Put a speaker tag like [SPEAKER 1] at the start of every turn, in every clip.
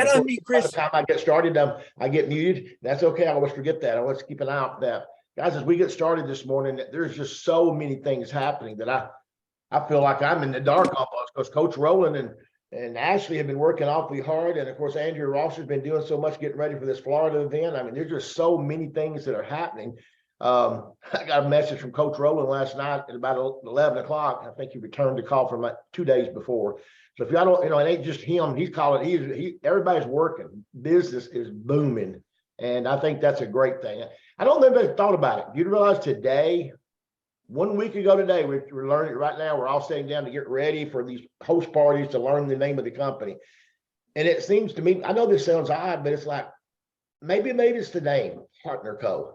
[SPEAKER 1] Got to unmute, Chris.
[SPEAKER 2] By the time I get started, I get muted. That's okay. I always forget that. I always keep an eye out for that. Guys, as we get started this morning, there's just so many things happening that I feel like I'm in the dark almost, because Coach Rowland and Ashley have been working awfully hard. And of course, Andrea Rosser has been doing so much getting ready for this Florida event. I mean, there's just so many things that are happening. I got a message from Coach Rowland last night at about 11 o'clock. I think he returned the call from like 2 days before. So if y'all don't, it ain't just him. He's calling. Everybody's working. Business is booming. And I think that's a great thing. I don't know if anybody thought about it. Do you realize today, 1 week ago today, we're learning it right now. We're all sitting down to get ready for these host parties to learn the name of the company. And it seems to me, I know this sounds odd, but it's like, maybe it's the name, Partner Co.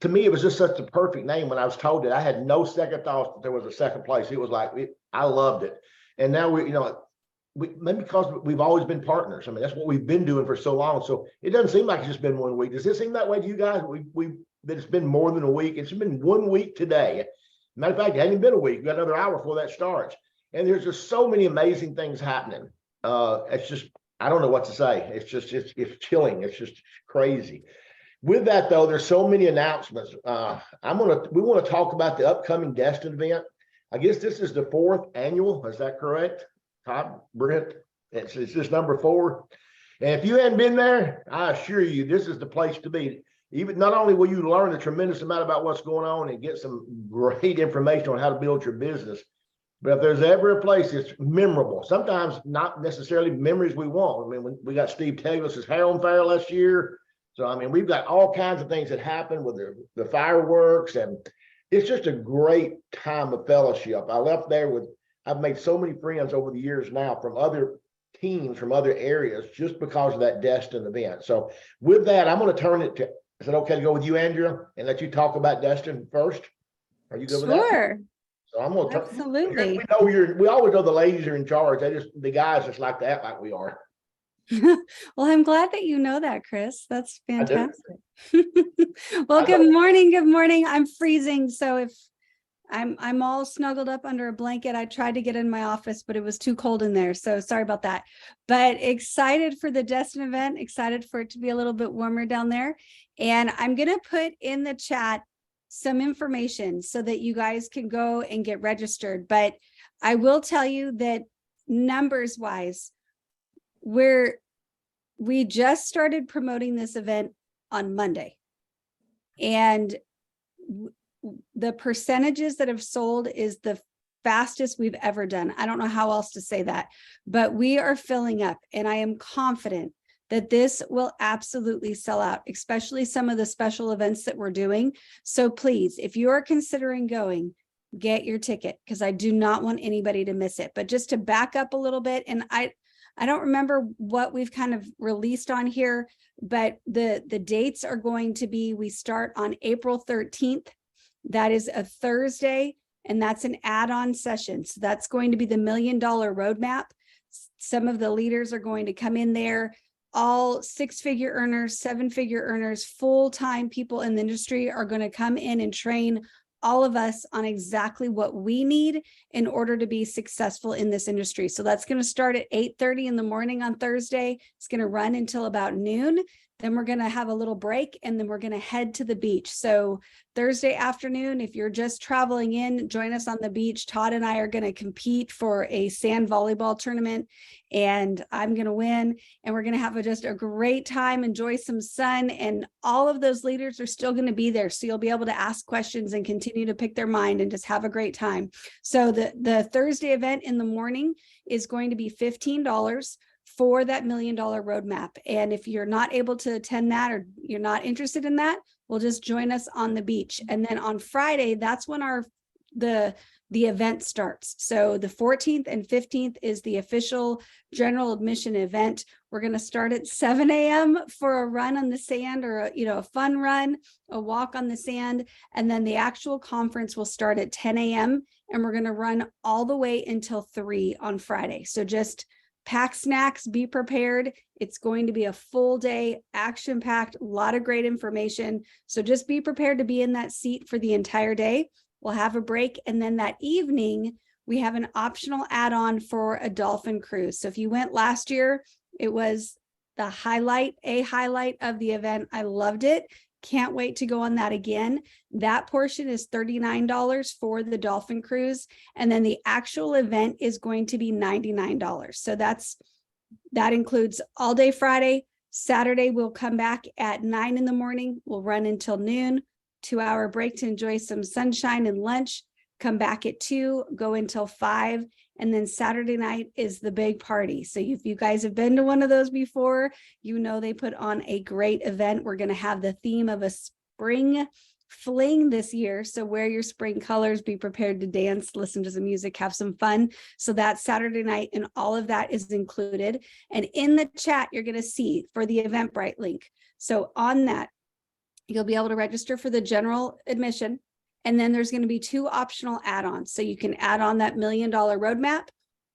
[SPEAKER 2] To me, it was just such a perfect name when I was told it. I had no second thoughts that there was a second place. It was like, I loved it. And now maybe because we've always been partners. I mean, that's what we've been doing for so long. So it doesn't seem like it's just been 1 week. Does it seem that way to you guys? That it's been more than a week. It's been 1 week today. Matter of fact, it hasn't been a week. We've got another hour before that starts. And there's just so many amazing things happening. It's just, I don't know what to say. It's just, it's chilling. It's just crazy. With that though, there's so many announcements. We want to talk about the upcoming Destin event. I guess this is the 4th annual. Is that correct? Todd, Brent, it's this number 4. And if you hadn't been there, I assure you, this is the place to be. Even not only will you learn a tremendous amount about what's going on and get some great information on how to build your business, but if there's ever a place that's memorable, sometimes not necessarily memories we want. I mean, we got Steve Teglis's hair on fire last year. So, I mean, we've got all kinds of things that happen with the fireworks, and it's just a great time of fellowship. I left there I've made so many friends over the years now from other teams, from other areas, just because of that Destin event. So with that, I'm going to turn it to, is it okay to go with you, Andrea, and let you talk about Destin first? Are you good with that?
[SPEAKER 3] Sure.
[SPEAKER 2] So I'm going to turn.
[SPEAKER 3] Absolutely.
[SPEAKER 2] We always know the ladies are in charge. The guys just like to act like we are.
[SPEAKER 3] Well, I'm glad that you know that, Chris. That's fantastic. Well, good morning. Good morning. I'm freezing. So if I'm all snuggled up under a blanket, I tried to get in my office, but it was too cold in there. So sorry about that. But excited for the Destin event, excited for it to be a little bit warmer down there. And I'm going to put in the chat some information so that you guys can go and get registered. But I will tell you that numbers wise, we just started promoting this event on Monday, and the percentages that have sold is the fastest we've ever done. I don't know how else to say that, but we are filling up, and I am confident that this will absolutely sell out, especially some of the special events that we're doing. So please, if you are considering going, get your ticket, because I do not want anybody to miss it. But just to back up a little bit, and I don't remember what we've kind of released on here, but the dates are going to be, we start on April 13th. That is a Thursday, and that's an add-on session. So that's going to be the $1 Million Roadmap. Some of the leaders are going to come in there, all 6-figure earners, 7-figure earners, full-time people in the industry are going to come in and train all of us on exactly what we need in order to be successful in this industry. So that's going to start at 8:30 in the morning on Thursday. It's going to run until about noon. Then we're going to have a little break, and then we're going to head to the beach. So Thursday afternoon, if you're just traveling in, join us on the beach. Todd and I are going to compete for a sand volleyball tournament, and I'm going to win. And we're going to have just a great time, enjoy some sun, and all of those leaders are still going to be there. So you'll be able to ask questions and continue to pick their mind and just have a great time. So the Thursday event in the morning is going to be $15 for that $1 Million Roadmap. And if you're not able to attend that, or you're not interested in that, well, just join us on the beach. And then on Friday, that's when the event starts. So the 14th and 15th is the official general admission event. We're going to start at 7 a.m. for a run on the sand, or a fun run, a walk on the sand. And then the actual conference will start at 10 a.m. and we're going to run all the way until 3 on Friday. So just pack snacks, be prepared. It's going to be a full day, action-packed, a lot of great information. So just be prepared to be in that seat for the entire day. We'll have a break. And then that evening, we have an optional add-on for a dolphin cruise. So if you went last year, It was a highlight of the event. I loved it. Can't wait to go on that again. That portion is $39 for the dolphin cruise. And then the actual event is going to be $99. So that includes all day Friday. Saturday, we'll come back at 9 in the morning. We'll run until noon, 2-hour break to enjoy some sunshine and lunch. Come back at 2, go until 5. And then Saturday night is the big party. So if you guys have been to one of those before, you know they put on a great event. We're going to have the theme of a spring fling this year. So wear your spring colors, be prepared to dance, listen to some music, have some fun. So that's Saturday night, and all of that is included. And in the chat, you're going to see for the Eventbrite link. So on that, you'll be able to register for the general admission. And then there's going to be 2 optional add-ons. So you can add on that $1 million roadmap,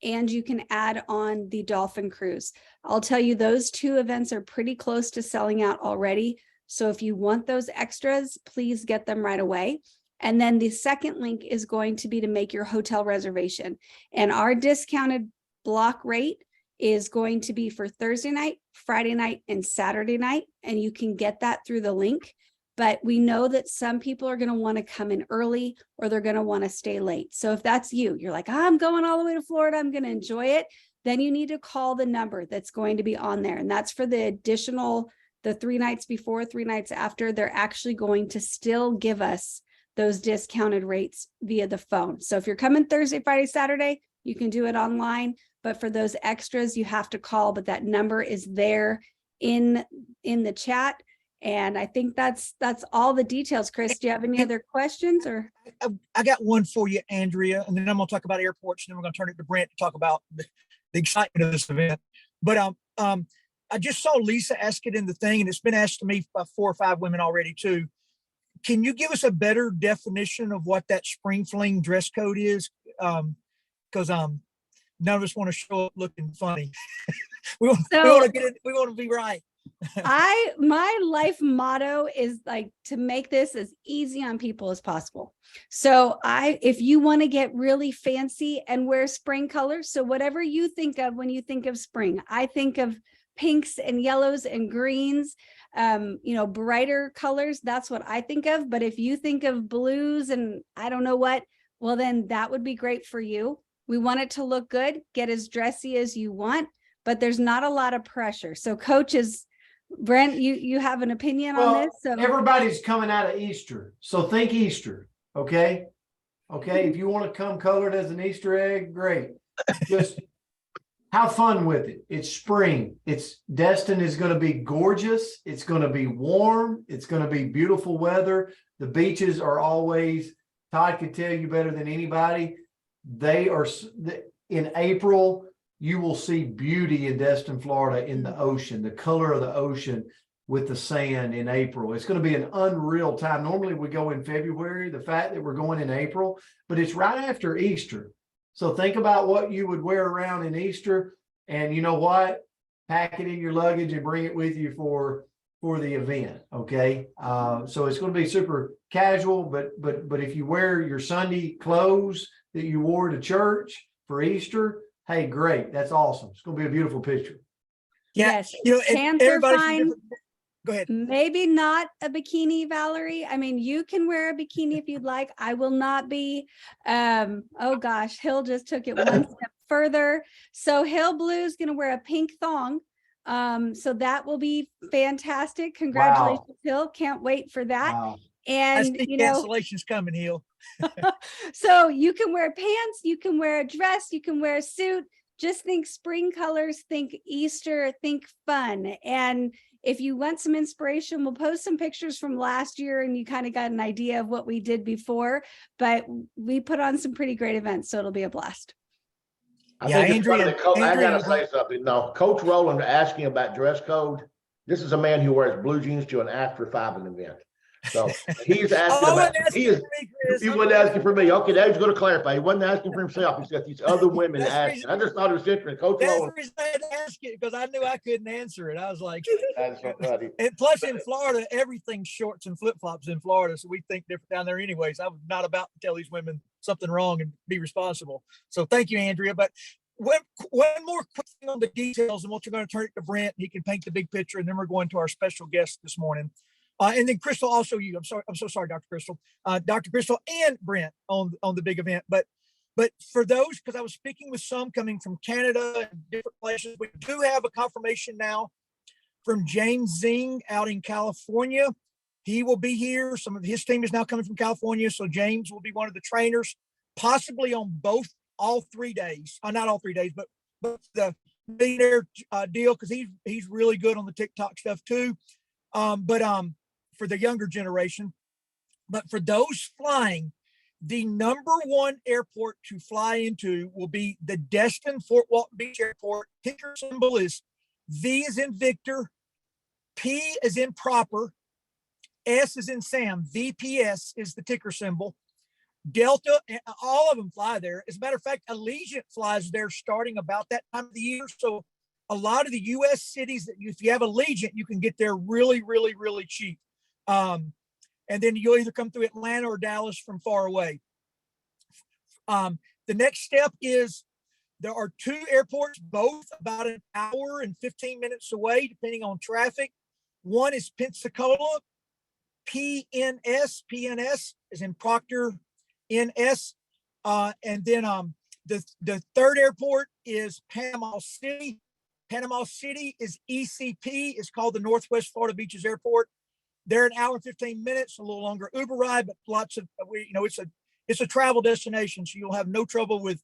[SPEAKER 3] and you can add on the dolphin cruise. I'll tell you, those 2 events are pretty close to selling out already. So if you want those extras, please get them right away. And then the second link is going to be to make your hotel reservation. And our discounted block rate is going to be for Thursday night, Friday night, and Saturday night. And you can get that through the link. But we know that some people are going to want to come in early, or they're going to want to stay late. So if that's you, you're like, I'm going all the way to Florida, I'm going to enjoy it. Then you need to call the number that's going to be on there. And that's for the additional, the 3 nights before, 3 nights after. They're actually going to still give us those discounted rates via the phone. So if you're coming Thursday, Friday, Saturday, you can do it online. But for those extras, you have to call. But that number is there in the chat. And I think that's all the details. Chris, do you have any other questions? Or
[SPEAKER 1] I got one for you, Andrea, and then I'm going to talk about airports, and then we're going to turn it to Brent to talk about the excitement of this event. But I just saw Lisa ask it in the thing, and it's been asked to me by 4 or 5 women already too. Can you give us a better definition of what that spring fling dress code is? Because none of us want to show up looking funny. we want to get it. We want to be right.
[SPEAKER 3] My life motto is like to make this as easy on people as possible. So if you want to get really fancy and wear spring colors, so whatever you think of when you think of spring, I think of pinks and yellows and greens, brighter colors. That's what I think of. But if you think of blues and I don't know what, well, then that would be great for you. We want it to look good, get as dressy as you want, but there's not a lot of pressure. So coaches, Brent, you have an opinion on this? So
[SPEAKER 4] everybody's coming out of Easter. So think Easter. Okay. If you want to come colored as an Easter egg, great. Just have fun with it. It's spring. Destin is going to be gorgeous. It's going to be warm. It's going to be beautiful weather. The beaches are always, Todd could tell you better than anybody. They are in April. You will see beauty in Destin, Florida, in the ocean, the color of the ocean with the sand in April. It's going to be an unreal time. Normally we go in February, the fact that we're going in April, but it's right after Easter. So think about what you would wear around in Easter, and you know what? Pack it in your luggage and bring it with you for the event. Okay. So it's going to be super casual, but if you wear your Sunday clothes that you wore to church for Easter, hey, great. That's awesome. It's going to be a beautiful picture.
[SPEAKER 1] Yeah.
[SPEAKER 3] Yes. Pants are fine.
[SPEAKER 1] Go ahead.
[SPEAKER 3] Maybe not a bikini, Valerie. I mean, you can wear a bikini if you'd like. I will not be. Oh gosh, Hill just took it one step further. So Hill Blue is going to wear a pink thong. So that will be fantastic. Congratulations, wow. Hill. Can't wait for that. Wow. And
[SPEAKER 1] I see cancellations coming, Hill.
[SPEAKER 3] So you can wear pants, you can wear a dress, you can wear a suit. Just think spring colors, think Easter, think fun. And if you want some inspiration, we'll post some pictures from last year and you kind of got an idea of what we did before, but we put on some pretty great events. So it'll be a blast.
[SPEAKER 2] I gotta say something. No, Coach Rowland asking about dress code. This is a man who wears blue jeans to an after 5 event. So he's asking he wasn't asking for me. Okay, Dave's going to clarify. He wasn't asking for himself. He's got these other women asking. I just thought it was interesting. Coach
[SPEAKER 1] That's the reason I had to ask it, because I knew I couldn't answer it. I was like, that's so funny. And plus in Florida, everything's shorts and flip-flops in Florida. So we think different down there anyways. I was not about to tell these women something wrong and be responsible. So thank you, Andrea. But one more quick thing on the details, and we're going to turn it to Brent. He can paint the big picture, and then we're going to our special guest this morning. And then Kristal, also you. I'm so sorry, Dr. Kristal. Dr. Kristal and Brent on the big event. But for those, because I was speaking with some coming from Canada and different places, we do have a confirmation now from James Zing out in California. He will be here. Some of his team is now coming from California, so James will be one of the trainers, possibly on all 3 days. Not all 3 days, but the millionaire deal, because he's really good on the TikTok stuff too. For the younger generation, but for those flying, the number one airport to fly into will be the Destin Fort Walton Beach Airport. Ticker symbol is V as in Victor, P as in proper, S as in Sam. VPS is the ticker symbol. Delta, all of them fly there. As a matter of fact, Allegiant flies there starting about that time of the year. So a lot of the U.S. cities that if you have Allegiant, you can get there really, really, really cheap. And then you'll either come through Atlanta or Dallas from far away. The next step is there are 2 airports, both about an hour and 15 minutes away, depending on traffic. One is Pensacola, PNS is in Proctor, NS. And then the third airport is Panama City. Panama City is ECP. It's called the Northwest Florida Beaches Airport. They're an hour and 15 minutes, a little longer Uber ride, but lots of, it's a travel destination, so you'll have no trouble with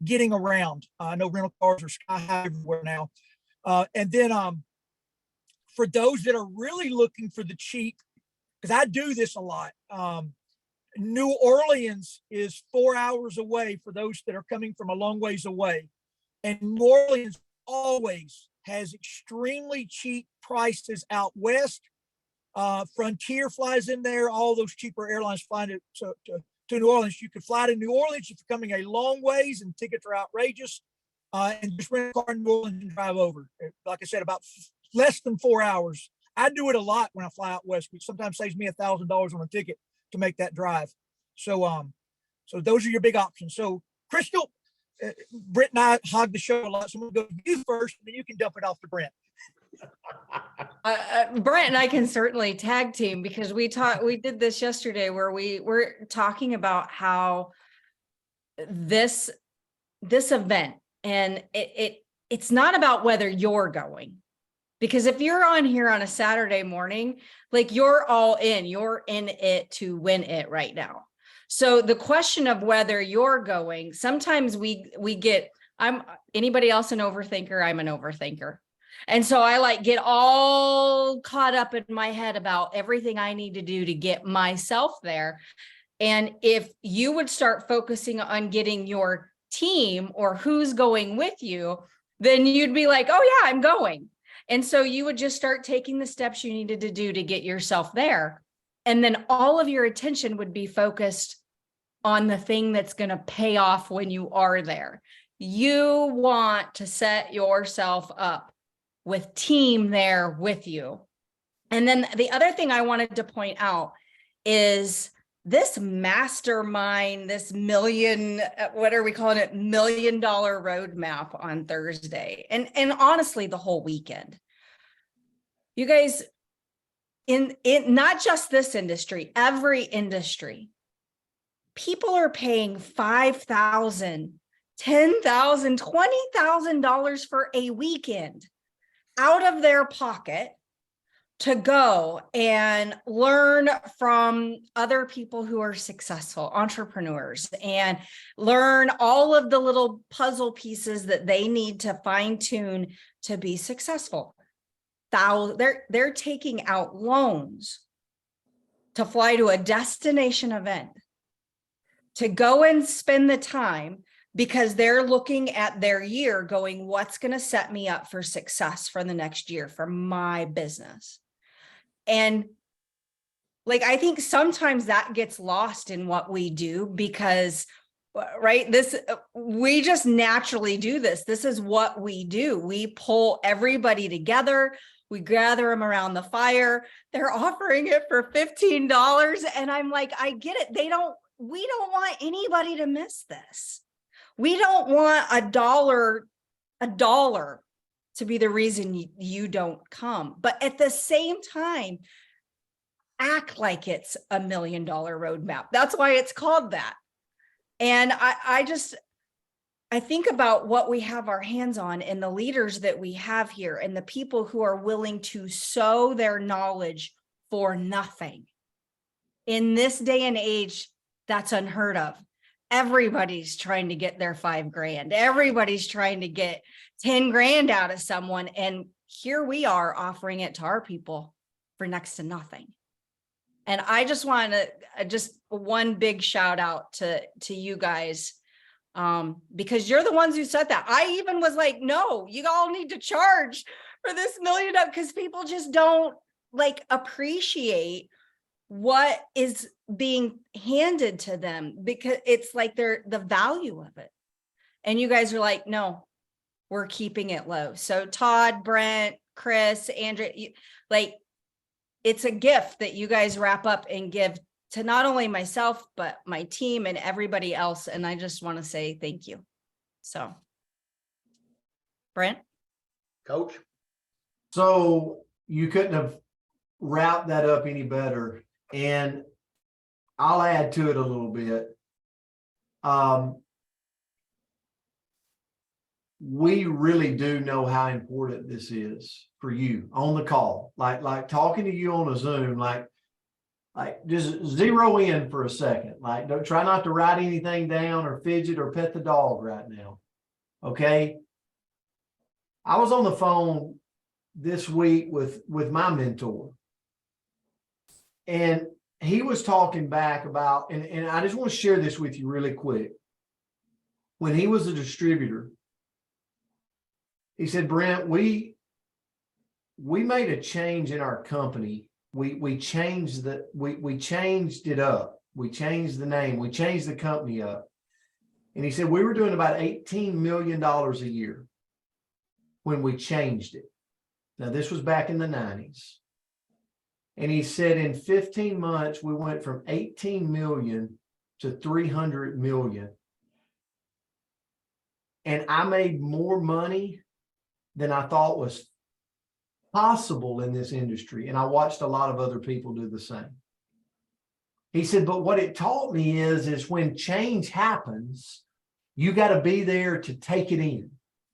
[SPEAKER 1] getting around. I know rental cars are sky high everywhere now. And then for those that are really looking for the cheap, because I do this a lot, New Orleans is 4 hours away for those that are coming from a long ways away. And New Orleans always has extremely cheap prices out west. Frontier flies in there. All those cheaper airlines fly to New Orleans. You could fly to New Orleans if you're coming a long ways and tickets are outrageous. And just rent a car in New Orleans and drive over. Like I said, about less than 4 hours. I do it a lot when I fly out west, which sometimes saves me $1,000 on a ticket to make that drive. So those are your big options. So Kristal, Brent and I hog the show a lot. So I'm going to go to you first, and then you can dump it off to Brent.
[SPEAKER 5] Brent and I can certainly tag team, because we did this yesterday where we were talking about how this event, and it's not about whether you're going, because if you're on here on a Saturday morning, like, you're all in, you're in it to win it right now. So the question of whether you're going, sometimes we get, anybody else an overthinker? I'm an overthinker. And so I get all caught up in my head about everything I need to do to get myself there. And if you would start focusing on getting your team or who's going with you, then you'd be like, oh yeah, I'm going. And so you would just start taking the steps you needed to do to get yourself there. And then all of your attention would be focused on the thing that's going to pay off when you are there. You want to set yourself up with team there with you. And then the other thing I wanted to point out is this mastermind, this what are we calling it? $1 million roadmap on Thursday. And honestly, the whole weekend. You guys, in not just this industry, every industry, people are paying $5,000, $10,000, $20,000 for a weekend out of their pocket to go and learn from other people who are successful entrepreneurs and learn all of the little puzzle pieces that they need to fine tune to be successful. They're taking out loans to fly to a destination event, to go and spend the time, because they're looking at their year going, what's going to set me up for success for the next year for my business? And I think sometimes that gets lost in what we do, because, right, we just naturally do this. This is what we do. We pull everybody together. We gather them around the fire. They're offering it for $15. And I'm like, I get it. We don't want anybody to miss this. We don't want a dollar to be the reason you don't come. But at the same time, act like it's $1 million roadmap. That's why it's called that. And I think about what we have our hands on and the leaders that we have here and the people who are willing to sow their knowledge for nothing. In this day and age, that's unheard of. Everybody's trying to get their $5,000. Everybody's trying to get 10 grand out of someone. And here we are offering it to our people for next to nothing. And I just want to just one big shout out to you guys, because you're the ones who said that. I even was like, no, you all need to charge for this $1 million, because people just don't like appreciate what is being handed to them, because it's like they're the value of it. And you guys are like, no, we're keeping it low. So Todd, Brent, Chris, Andrea, like, it's a gift that you guys wrap up and give to not only myself, but my team and everybody else. And I just want to say thank you. So, Brent?
[SPEAKER 2] Coach?
[SPEAKER 4] So you couldn't have wrapped that up any better. And I'll add to it a little bit. We really do know how important this is for you on the call, like talking to you on a Zoom, like just zero in for a second. Like, don't try not to write anything down or fidget or pet the dog right now. Okay. I was on the phone this week with my mentor, and he was talking back about, and I just want to share this with you really quick. When he was a distributor, he said, Brent, we made a change in our company. We changed we changed it up. We changed the name. We changed the company up. And he said, we were doing about $18 million a year when we changed it. Now, this was back in the 90s. And he said, in 15 months, we went from 18 million to 300 million. And I made more money than I thought was possible in this industry. And I watched a lot of other people do the same. He said, but what it taught me is when change happens, you got to be there to take it in.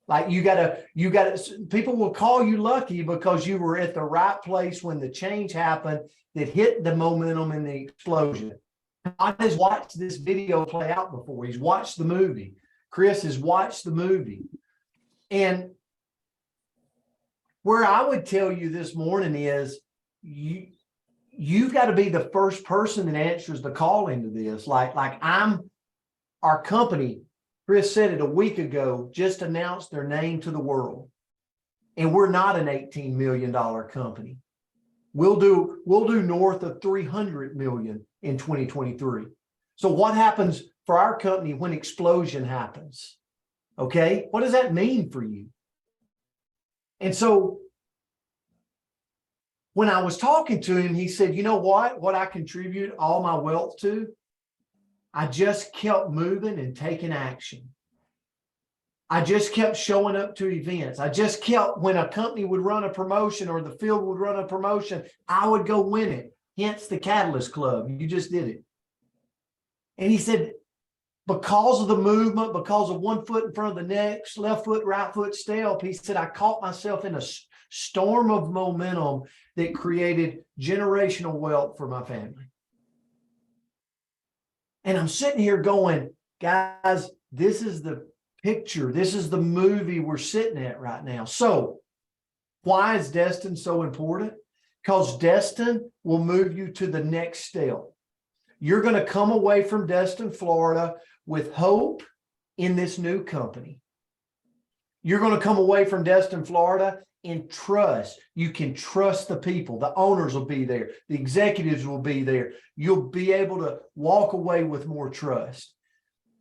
[SPEAKER 4] Like you got to, people will call you lucky because you were at the right place when the change happened that hit the momentum and the explosion. I just watched this video play out before. He's watched the movie. Chris has watched the movie. And where I would tell you this morning is you got to be the first person that answers the call into this. Like our company, Chris said it a week ago, just announced their name to the world. And we're not an $18 million company. We'll do north of 300 million in 2023. So what happens for our company when explosion happens? Okay, what does that mean for you? And so when I was talking to him, he said, you know what I contribute all my wealth to? I just kept moving and taking action. I just kept showing up to events. I just kept, when a company would run a promotion or the field would run a promotion, I would go win it. Hence the Catalyst Club. You just did it. And he said, because of the movement, because of one foot in front of the next, left foot, right foot step, he said, I caught myself in a storm of momentum that created generational wealth for my family. And I'm sitting here going, guys, this is the picture. This is the movie we're sitting at right now. So why is Destin so important? Because Destin will move you to the next step. You're going to come away from Destin, Florida with hope in this new company. You're going to come away from Destin, Florida in trust. You can trust the people. The owners will be there. The executives will be there. You'll be able to walk away with more trust.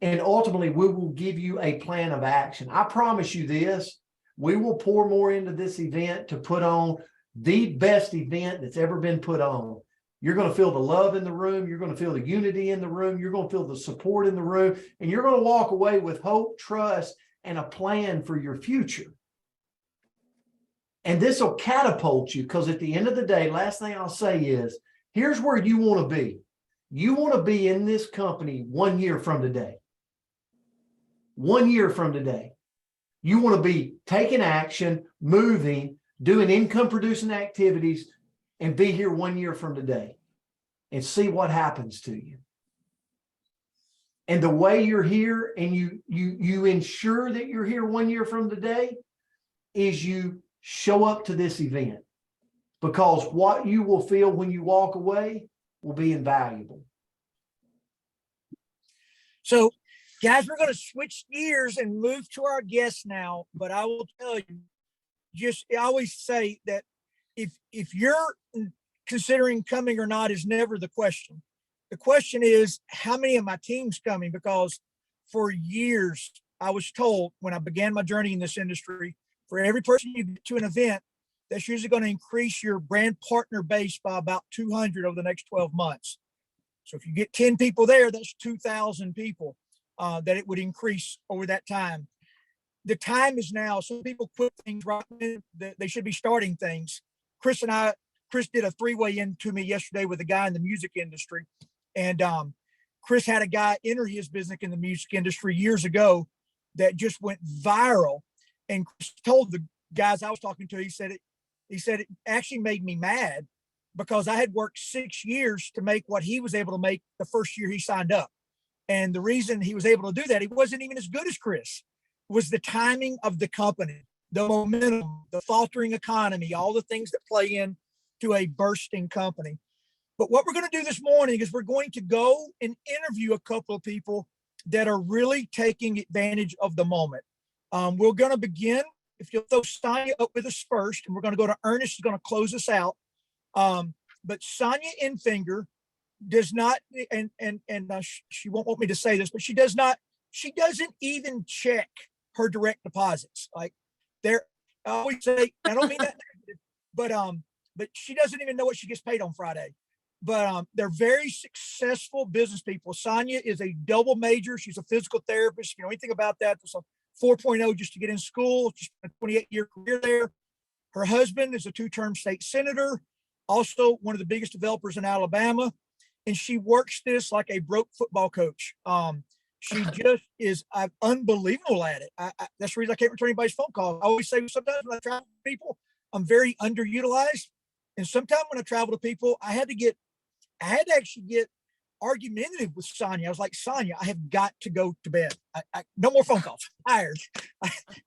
[SPEAKER 4] And ultimately, we will give you a plan of action. I promise you this, we will pour more into this event to put on the best event that's ever been put on. You're going to feel the love in the room. You're going to feel the unity in the room. You're going to feel the support in the room. And you're going to walk away with hope, trust, and a plan for your future. And this will catapult you, because at the end of the day, last thing I'll say is, here's where you want to be. You want to be in this company 1 year from today. 1 year from today. You want to be taking action, moving, doing income producing activities, and be here 1 year from today and see what happens to you. And the way you're here and you ensure that you're here 1 year from today is you show up to this event, because what you will feel when you walk away will be invaluable.
[SPEAKER 1] So, guys, we're going to switch gears and move to our guests now. But I will tell you, I always say that if you're considering coming or not is never the question. The question is, how many of my team's coming? Because for years, I was told when I began my journey in this industry, for every person you get to an event, that's usually going to increase your brand partner base by about 200 over the next 12 months. So if you get 10 people there, that's 2,000 people that it would increase over that time. The time is now. Some people quit things right when they should be starting things. Chris did a three-way into me yesterday with a guy in the music industry. And Chris had a guy enter his business in the music industry years ago that just went viral. And Chris told the guys I was talking to, he said it actually made me mad, because I had worked 6 years to make what he was able to make the first year he signed up. And the reason he was able to do that, he wasn't even as good as Chris, was the timing of the company, the momentum, the faltering economy, all the things that play in to a bursting company. But what we're going to do this morning is we're going to go and interview a couple of people that are really taking advantage of the moment. We're going to begin, if you'll throw Sonja up with us first, and we're going to go to Earnest, who's going to close us out. But Sonja Enfinger does not, and she won't want me to say this, but she doesn't even check her direct deposits. Like, I always say, I don't mean that negative, but she doesn't even know what she gets paid on Friday. But they're very successful business people. Sonja is a double major. She's a physical therapist. If you know anything about that, there's a 4.0 just to get in school. She's a 28-year career there. Her husband is a 2-term state senator, also one of the biggest developers in Alabama. And she works this like a broke football coach. She just is unbelievable at it. That's the reason I can't return anybody's phone call. I always say sometimes when I travel with people, I'm very underutilized. And sometimes when I travel to people, I had to actually get argumentative with Sonja. I was like, Sonja, I have got to go to bed. No more phone calls. I'm tired.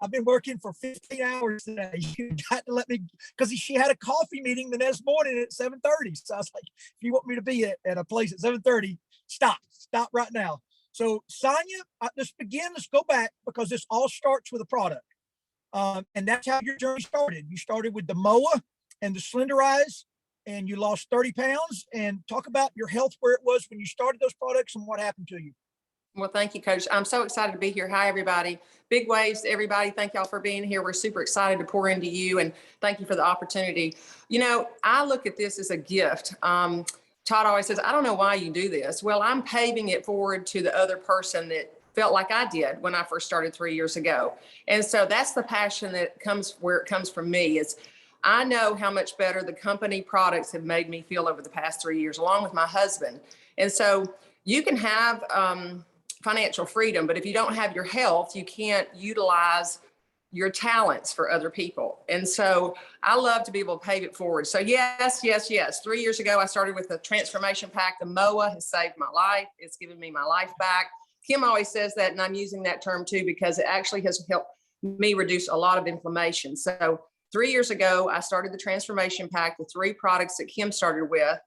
[SPEAKER 1] I've been working for 15 hours today. You got to let me, because she had a coffee meeting the next morning at 7:30. So I was like, if you want me to be at a place at 7:30, stop right now. So Sonja, let's go back, because this all starts with a product. And that's how your journey started. You started with the MOA and the Slenderize, and you lost 30 pounds. And talk about your health, where it was when you started those products and what happened to you.
[SPEAKER 6] Well, thank you, Coach. I'm so excited to be here. Hi, everybody. Big waves to everybody. Thank y'all for being here. We're super excited to pour into you, and thank you for the opportunity. You know, I look at this as a gift. Todd always says, I don't know why you do this. Well, I'm paving it forward to the other person that felt like I did when I first started 3 years ago. And so that's the passion that comes where it comes from me. Is I know how much better the company products have made me feel over the past 3 years, along with my husband. And so you can have financial freedom, but if you don't have your health, you can't utilize your talents for other people. And so I love to be able to pave it forward. So yes. 3 years ago, I started with the transformation pack. The MOA has saved my life. It's given me my life back. Kim always says that, and I'm using that term too, because it actually has helped me reduce a lot of inflammation. So 3 years ago, I started the transformation pack, the 3 products that Kim started with,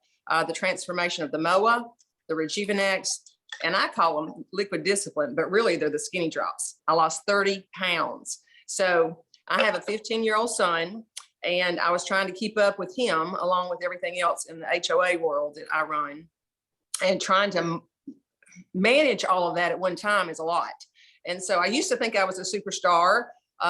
[SPEAKER 6] the transformation of the MOA, the Rejuvenex, and I call them liquid discipline, but really they're the skinny drops. I lost 30 pounds. So I have a 15-year-old son, and I was trying to keep up with him along with everything else in the HOA world that I run, and trying to manage all of that at one time is a lot. And so I used to think I was a superstar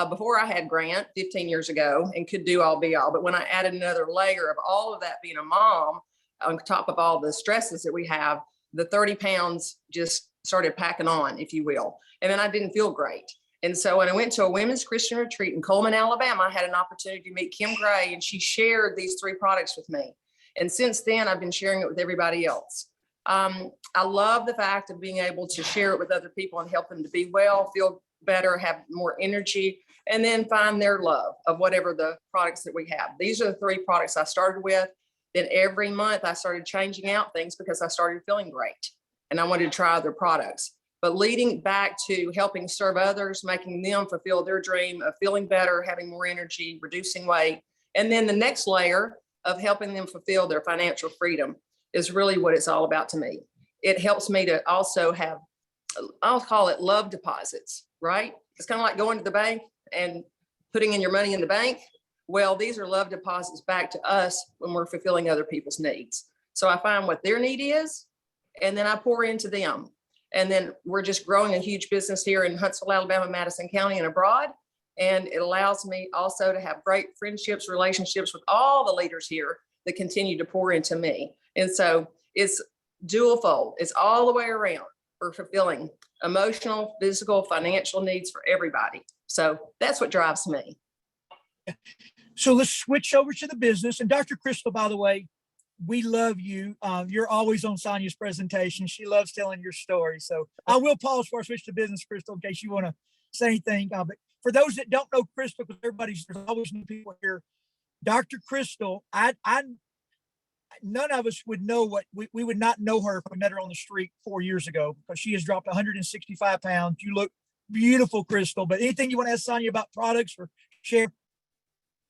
[SPEAKER 6] before I had Grant 15 years ago and could do all be all. But when I added another layer of all of that being a mom, on top of all the stresses that we have, the 30 pounds just started packing on, if you will. And then I didn't feel great. And so when I went to a women's Christian retreat in Coleman, Alabama, I had an opportunity to meet Kim Gray, and she shared these 3 products with me. And since then, I've been sharing it with everybody else. I love the fact of being able to share it with other people and help them to be well, feel better, have more energy, and then find their love of whatever the products that we have. These are the 3 products I started with. Then every month I started changing out things because I started feeling great and I wanted to try other products. But leading back to helping serve others, making them fulfill their dream of feeling better, having more energy, reducing weight. And then the next layer of helping them fulfill their financial freedom is really what it's all about to me. It helps me to also have, I'll call it love deposits, right? It's kind of like going to the bank and putting in your money in the bank. Well, these are love deposits back to us when we're fulfilling other people's needs. So I find what their need is, and then I pour into them. And then we're just growing a huge business here in Huntsville, Alabama, Madison County, and abroad. And it allows me also to have great friendships, relationships with all the leaders here that continue to pour into me. And so it's dual fold. It's all the way around for fulfilling emotional, physical, financial needs for everybody. So that's what drives me.
[SPEAKER 1] So let's switch over to the business. And Dr. Kristal, by the way, we love you. You're always on Sonja's presentation. She loves telling your story. So I will pause before I switch to business, Kristal, in case you want to say anything. But for those that don't know Kristal, because there's always new people here, Dr. Kristal, none of us would know we would not know her if we met her on the street 4 years ago, because she has dropped 165 pounds. You look beautiful, Kristal. But anything you want to ask Sonja about products or share?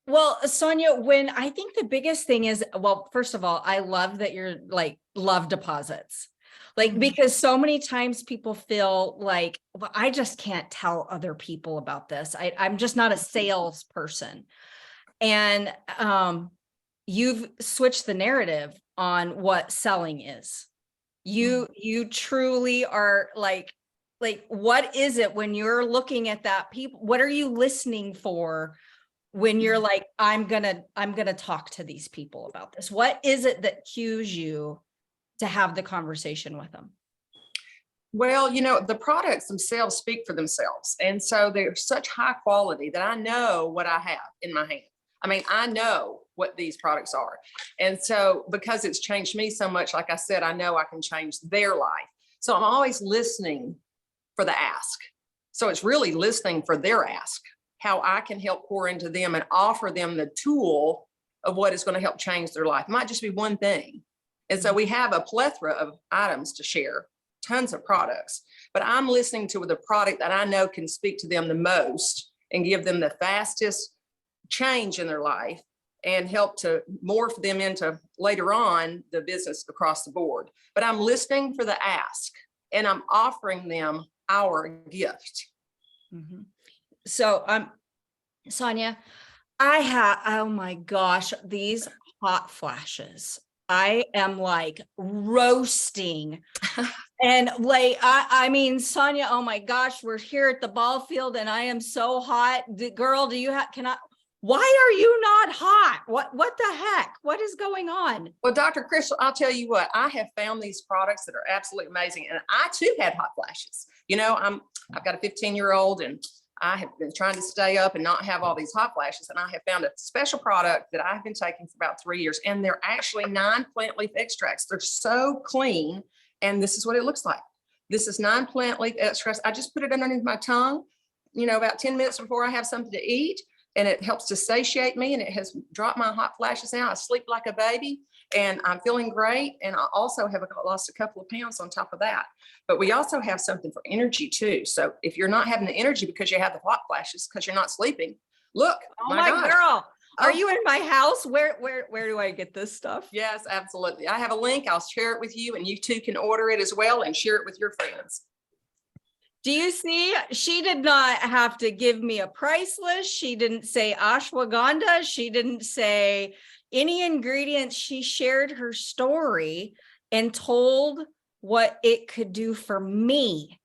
[SPEAKER 5] Well, Sonja, when I think the biggest thing is, well, first of all, I love that you're like love deposits, like, because so many times people feel like, well, I just can't tell other people about this. I'm just not a salesperson. And you've switched the narrative on what selling is. You truly are like, what is it when you're looking at that people? What are you listening for? When you're like, I'm gonna talk to these people about this? What is it that cues you to have the conversation with them?
[SPEAKER 6] Well, you know, the products themselves speak for themselves. And so they're such high quality that I know what I have in my hand. I mean, I know what these products are. And so because it's changed me so much, like I said, I know I can change their life. So I'm always listening for the ask. So it's really listening for their ask, how I can help pour into them and offer them the tool of what is going to help change their life. It might just be one thing. And so we have a plethora of items to share, tons of products, but I'm listening to the product that I know can speak to them the most and give them the fastest change in their life and help to morph them into later on the business across the board. But I'm listening for the ask and I'm offering them our gift.
[SPEAKER 5] Mm-hmm. So Sonja, I have, oh my gosh, these hot flashes. I am like roasting. And like, I mean, Sonja, oh my gosh, we're here at the ball field and I am so hot. Girl, do you have, why are you not hot? What the heck? What is going on?
[SPEAKER 6] Well, Dr. Kristal, I'll tell you what, I have found these products that are absolutely amazing. And I too had hot flashes. You know, I've got a 15-year-old and I have been trying to stay up and not have all these hot flashes. And I have found a special product that I've been taking for about 3 years. And they're actually 9 plant leaf extracts. They're so clean. And this is what it looks like. This is 9 plant leaf extracts. I just put it underneath my tongue, you know, about 10 minutes before I have something to eat. And it helps to satiate me. And it has dropped my hot flashes out. I sleep like a baby and I'm feeling great. And I also have lost a couple of pounds on top of that. But we also have something for energy too. So if you're not having the energy because you have the hot flashes because you're not sleeping, look,
[SPEAKER 5] oh my
[SPEAKER 6] gosh.
[SPEAKER 5] Girl, are you in my house? Where do I get this stuff?
[SPEAKER 6] Yes, absolutely. I have a link. I'll share it with you and you too can order it as well and share it with your friends.
[SPEAKER 5] Do you see? She did not have to give me a price list. She didn't say ashwagandha. She didn't say any ingredients. She shared her story and told what it could do for me.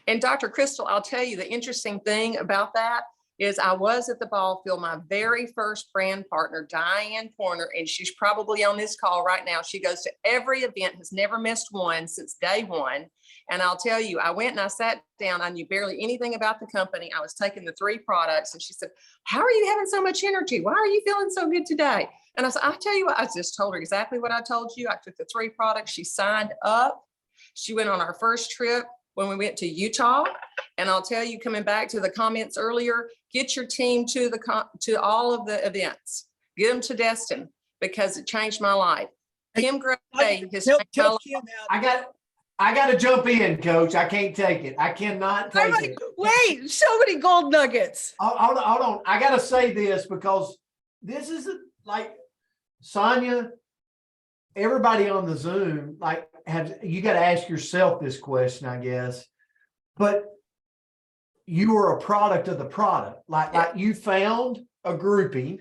[SPEAKER 6] And Dr. Kristal, I'll tell you the interesting thing about that is I was at the ball field, my very first brand partner, Diane Pointer, and she's probably on this call right now. She goes to every event, has never missed one since day one. And I'll tell you, I went and I sat down. I knew barely anything about the company. I was taking the 3 products and she said, how are you having so much energy? Why are you feeling so good today? And I said, I tell you what, I just told her exactly what I told you. I took the 3 products. She signed up. She went on our first trip when we went to Utah. And I'll tell you, coming back to the comments earlier, get your team to all of the events. Get them to Destin because it changed my life. Kim Gray has changed my life.
[SPEAKER 4] I got to jump in, Coach. I can't take it. I cannot take it.
[SPEAKER 5] Wait, so many gold nuggets.
[SPEAKER 4] Hold on. I got to say this because this is like Sonja, everybody on the Zoom, like you got to ask yourself this question, I guess. But you were a product of the product. Like you found a grouping,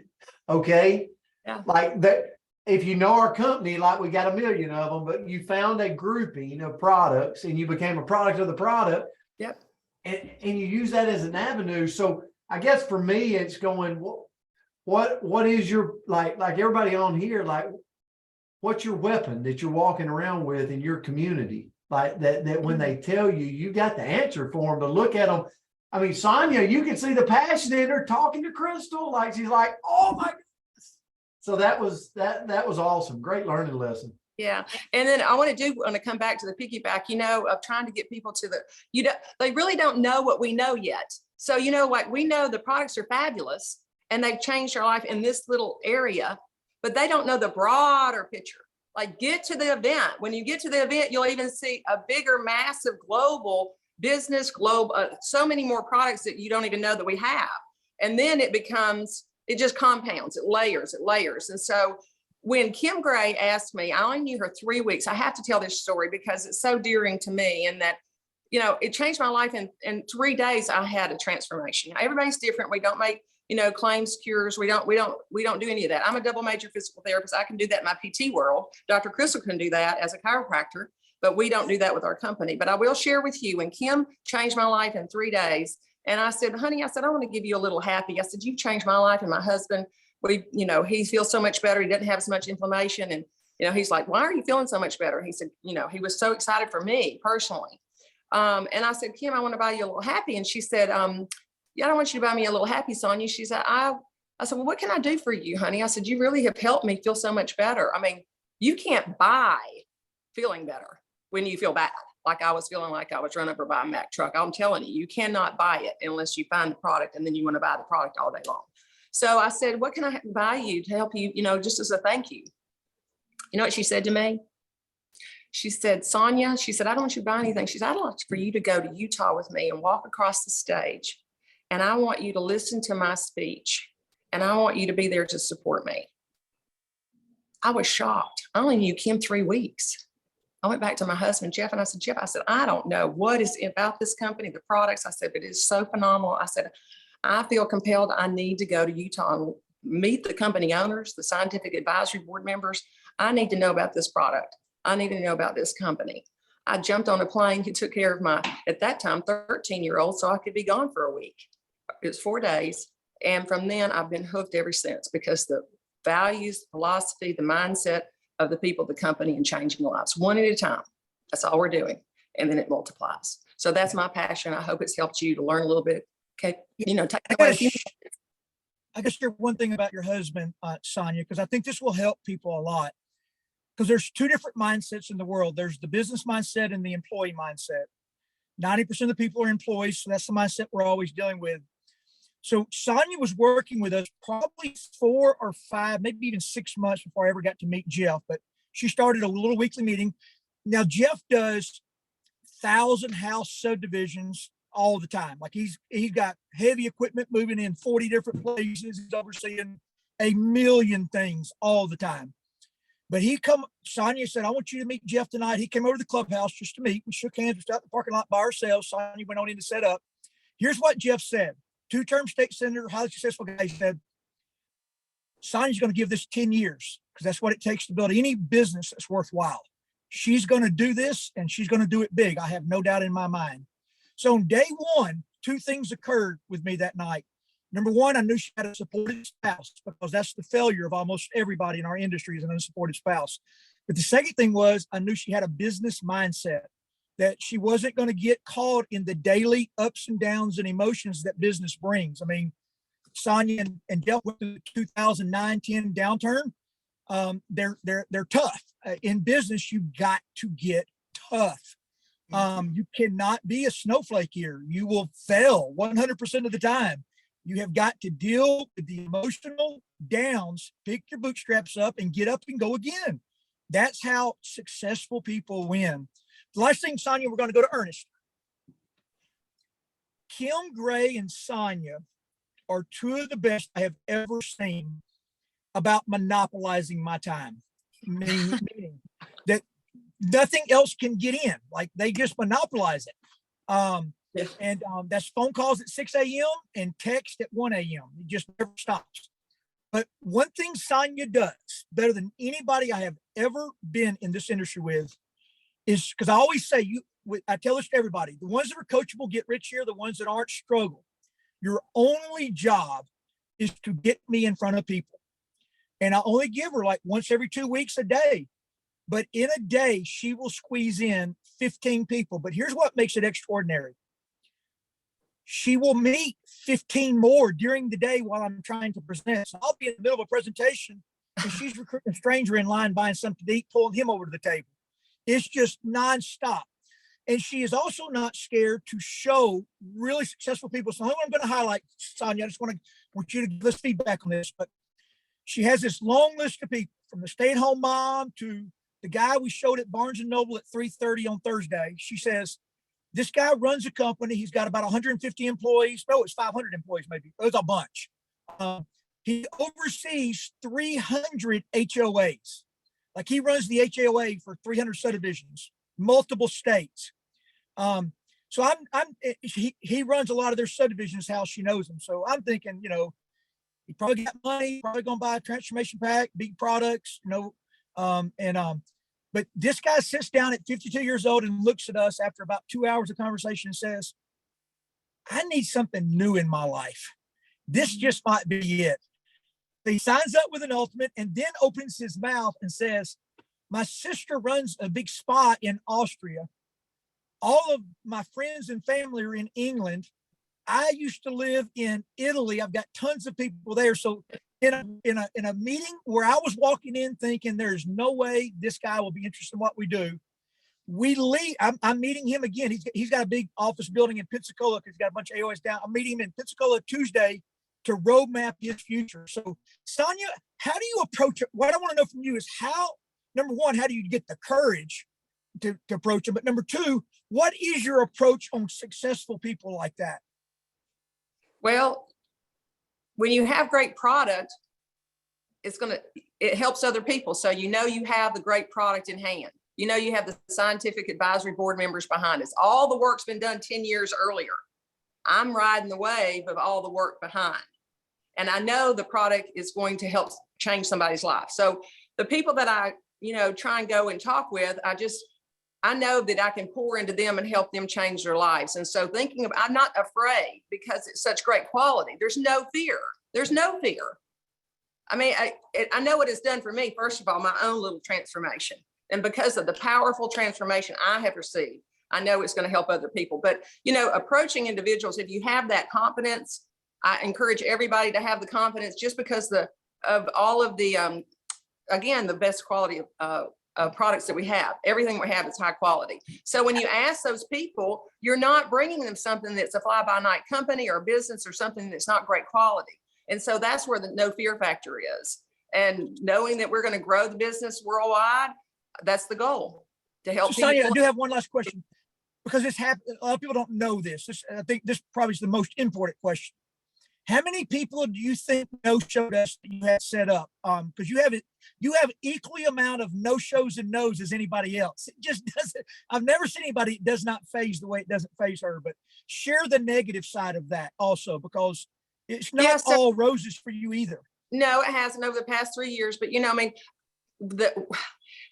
[SPEAKER 4] okay?
[SPEAKER 6] Yeah.
[SPEAKER 4] Like that. If you know our company, like we got a million of them, but you found a grouping of products and you became a product of the product.
[SPEAKER 6] Yep.
[SPEAKER 4] And you use that as an avenue. So I guess for me, it's going, what is your, like everybody on here, like, what's your weapon that you're walking around with in your community? Like that when they tell you, you got the answer for them to look at them. I mean, Sonja, you can see the passion in her talking to Kristal. Like, she's like, oh my God. So that was awesome. Great learning lesson.
[SPEAKER 6] Yeah. And then I want to come back to the piggyback, of trying to get people to they really don't know what we know yet. So, like we know the products are fabulous and they've changed our life in this little area, but they don't know the broader picture. Like get to the event. When you get to the event, you'll even see a bigger, massive global business, so many more products that you don't even know that we have. And then it just compounds, it layers. And so when Kim Gray asked me, I only knew her 3 weeks. I have to tell this story because it's so dearing to me and that, it changed my life. In 3 days, I had a transformation. Everybody's different. We don't make, claims cures. We don't do any of that. I'm a double major physical therapist. I can do that in my PT world. Dr. Kristal can do that as a chiropractor, but we don't do that with our company. But I will share with you when Kim changed my life in 3 days. And I said, honey, I want to give you a little happy. I said, you've changed my life and my husband. He feels so much better. He doesn't have as much inflammation. And, he's like, why are you feeling so much better? He said, he was so excited for me personally. And I said, Kim, I want to buy you a little happy. And she said, yeah, I don't want you to buy me a little happy, Sonja. She said, I said, well, what can I do for you, honey? I said, you really have helped me feel so much better. I mean, you can't buy feeling better when you feel bad. Like I was feeling like I was run over by a Mack truck. I'm telling you, you cannot buy it unless you find the product and then you want to buy the product all day long. So I said, what can I buy you to help you, just as a thank you? You know what she said to me? She said, Sonja, she said, I don't want you to buy anything. She said, I'd like for you to go to Utah with me and walk across the stage. And I want you to listen to my speech. And I want you to be there to support me. I was shocked. I only knew Kim 3 weeks. I went back to my husband, Jeff, and I said, Jeff, I don't know what is about this company, the products. I said, but it is so phenomenal. I said, I feel compelled. I need to go to Utah and meet the company owners, the scientific advisory board members. I need to know about this product. I need to know about this company. I jumped on a plane. He took care of my, at that time, 13-year-old, so I could be gone for a week. It was 4 days. And from then, I've been hooked ever since because the values, philosophy, the mindset of the people, the company, and changing lives one at a time. That's all we're doing. And then it multiplies. So that's my passion. I hope it's helped you to learn a little bit. Okay.
[SPEAKER 1] I guess share one thing about your husband, Sonja, because I think this will help people a lot. Because there's 2 different mindsets in the world. There's the business mindset and the employee mindset. 90% of the people are employees. So that's the mindset we're always dealing with. So Sonja was working with us probably 4 or 5, maybe even 6 months before I ever got to meet Jeff. But she started a little weekly meeting. Now Jeff does 1,000 house subdivisions all the time. Like he's got heavy equipment moving in 40 different places. He's overseeing a million things all the time. But Sonja said, I want you to meet Jeff tonight. He came over to the clubhouse just to meet. We shook hands. We stood out in the parking lot by ourselves. Sonja went on in to set up. Here's what Jeff said. 2-term state senator, highly successful guy. He said, Sonja's going to give this 10 years because that's what it takes to build any business that's worthwhile. She's going to do this and she's going to do it big. I have no doubt in my mind. So on day 1, 2 things occurred with me that night. Jeff said, Number one, I knew she had a supportive spouse, because that's the failure of almost everybody in our industry, is an unsupported spouse. But the second thing was, I knew she had a business mindset, that she wasn't going to get caught in the daily ups and downs and emotions that business brings. I mean, Sonja and Del went through the 2009-10 downturn. They're tough. In business, you got to get tough. You cannot be a snowflake here. You will fail 100% of the time. You have got to deal with the emotional downs, pick your bootstraps up, and get up and go again. That's how successful people win. The last thing, Sonja, we're going to go to Earnest. Kim, Gray, and Sonja are two of the best I have ever seen about monopolizing my time. Meaning that nothing else can get in. Like, they just monopolize it. And that's phone calls at 6 a.m. and text at 1 a.m. It just never stops. But one thing Sonja does better than anybody I have ever been in this industry with is, because I always say, I tell this to everybody, the ones that are coachable get rich here, the ones that aren't struggle. Your only job is to get me in front of people. And I only give her like once every 2 weeks a day. But in a day, she will squeeze in 15 people. But here's what makes it extraordinary. She will meet 15 more during the day while I'm trying to present. So I'll be in the middle of a presentation and she's recruiting a stranger in line, buying something to eat, pulling him over to the table. It's just nonstop. And she is also not scared to show really successful people. So I'm going to highlight, Sonja, I just want you to give us feedback on this, but she has this long list of people, from the stay-at-home mom to the guy we showed at Barnes & Noble at 3:30 on Thursday. She says, this guy runs a company. He's got about 150 employees. No, it's 500 employees, maybe. It was a bunch. He oversees 300 HOAs. Like, he runs the HOA for 300 subdivisions, multiple states. So he runs a lot of their subdivisions, how she knows them. So I'm thinking, he probably got money, probably going to buy a transformation pack, big products, but this guy sits down at 52 years old and looks at us after about 2 hours of conversation and says, I need something new in my life. This just might be it. He signs up with an ultimate and then opens his mouth and says, my sister runs a big spa in Austria. All of my friends and family are in England. I used to live in Italy. I've got tons of people there. So in a meeting where I was walking in thinking there's no way this guy will be interested in what we do, we leave. I'm meeting him again. He's got a big office building in Pensacola because he's got a bunch of AOS down. I'm meeting him in Pensacola Tuesday to roadmap his future. So, Sonja, how do you approach it? What I want to know from you is number one, how do you get the courage to approach him? But number two, what is your approach on successful people like that?
[SPEAKER 6] Well, when you have great product, it helps other people. So you have the great product in hand. You have the scientific advisory board members behind us. All the work's been done 10 years earlier. I'm riding the wave of all the work behind. And I know the product is going to help change somebody's life. So the people that I, try and go and talk with, I know that I can pour into them and help them change their lives. And so I'm not afraid because it's such great quality. There's no fear. I mean, I know what it's done for me. First of all, my own little transformation. And because of the powerful transformation I have received, I know it's going to help other people. But, approaching individuals, if you have that confidence, I encourage everybody to have the confidence, just because of all of the, again, the best quality products that we have. Everything we have is high quality. So when you ask those people, you're not bringing them something that's a fly-by-night company or business or something that's not great quality. And so that's where the no fear factor is. And knowing that we're going to grow the business worldwide, that's the goal, to help people.
[SPEAKER 1] Sonja, I do have one last question, because this happens. A lot of people don't know this. I think this probably is the most important question. How many people do you think no-showed us that you had set up? Because you have equally amount of no-shows and no's as anybody else. It just doesn't. I've never seen anybody that does not phase the way it doesn't phase her. But share the negative side of that also, because it's not all roses for you either.
[SPEAKER 6] No, it hasn't over the past 3 years. But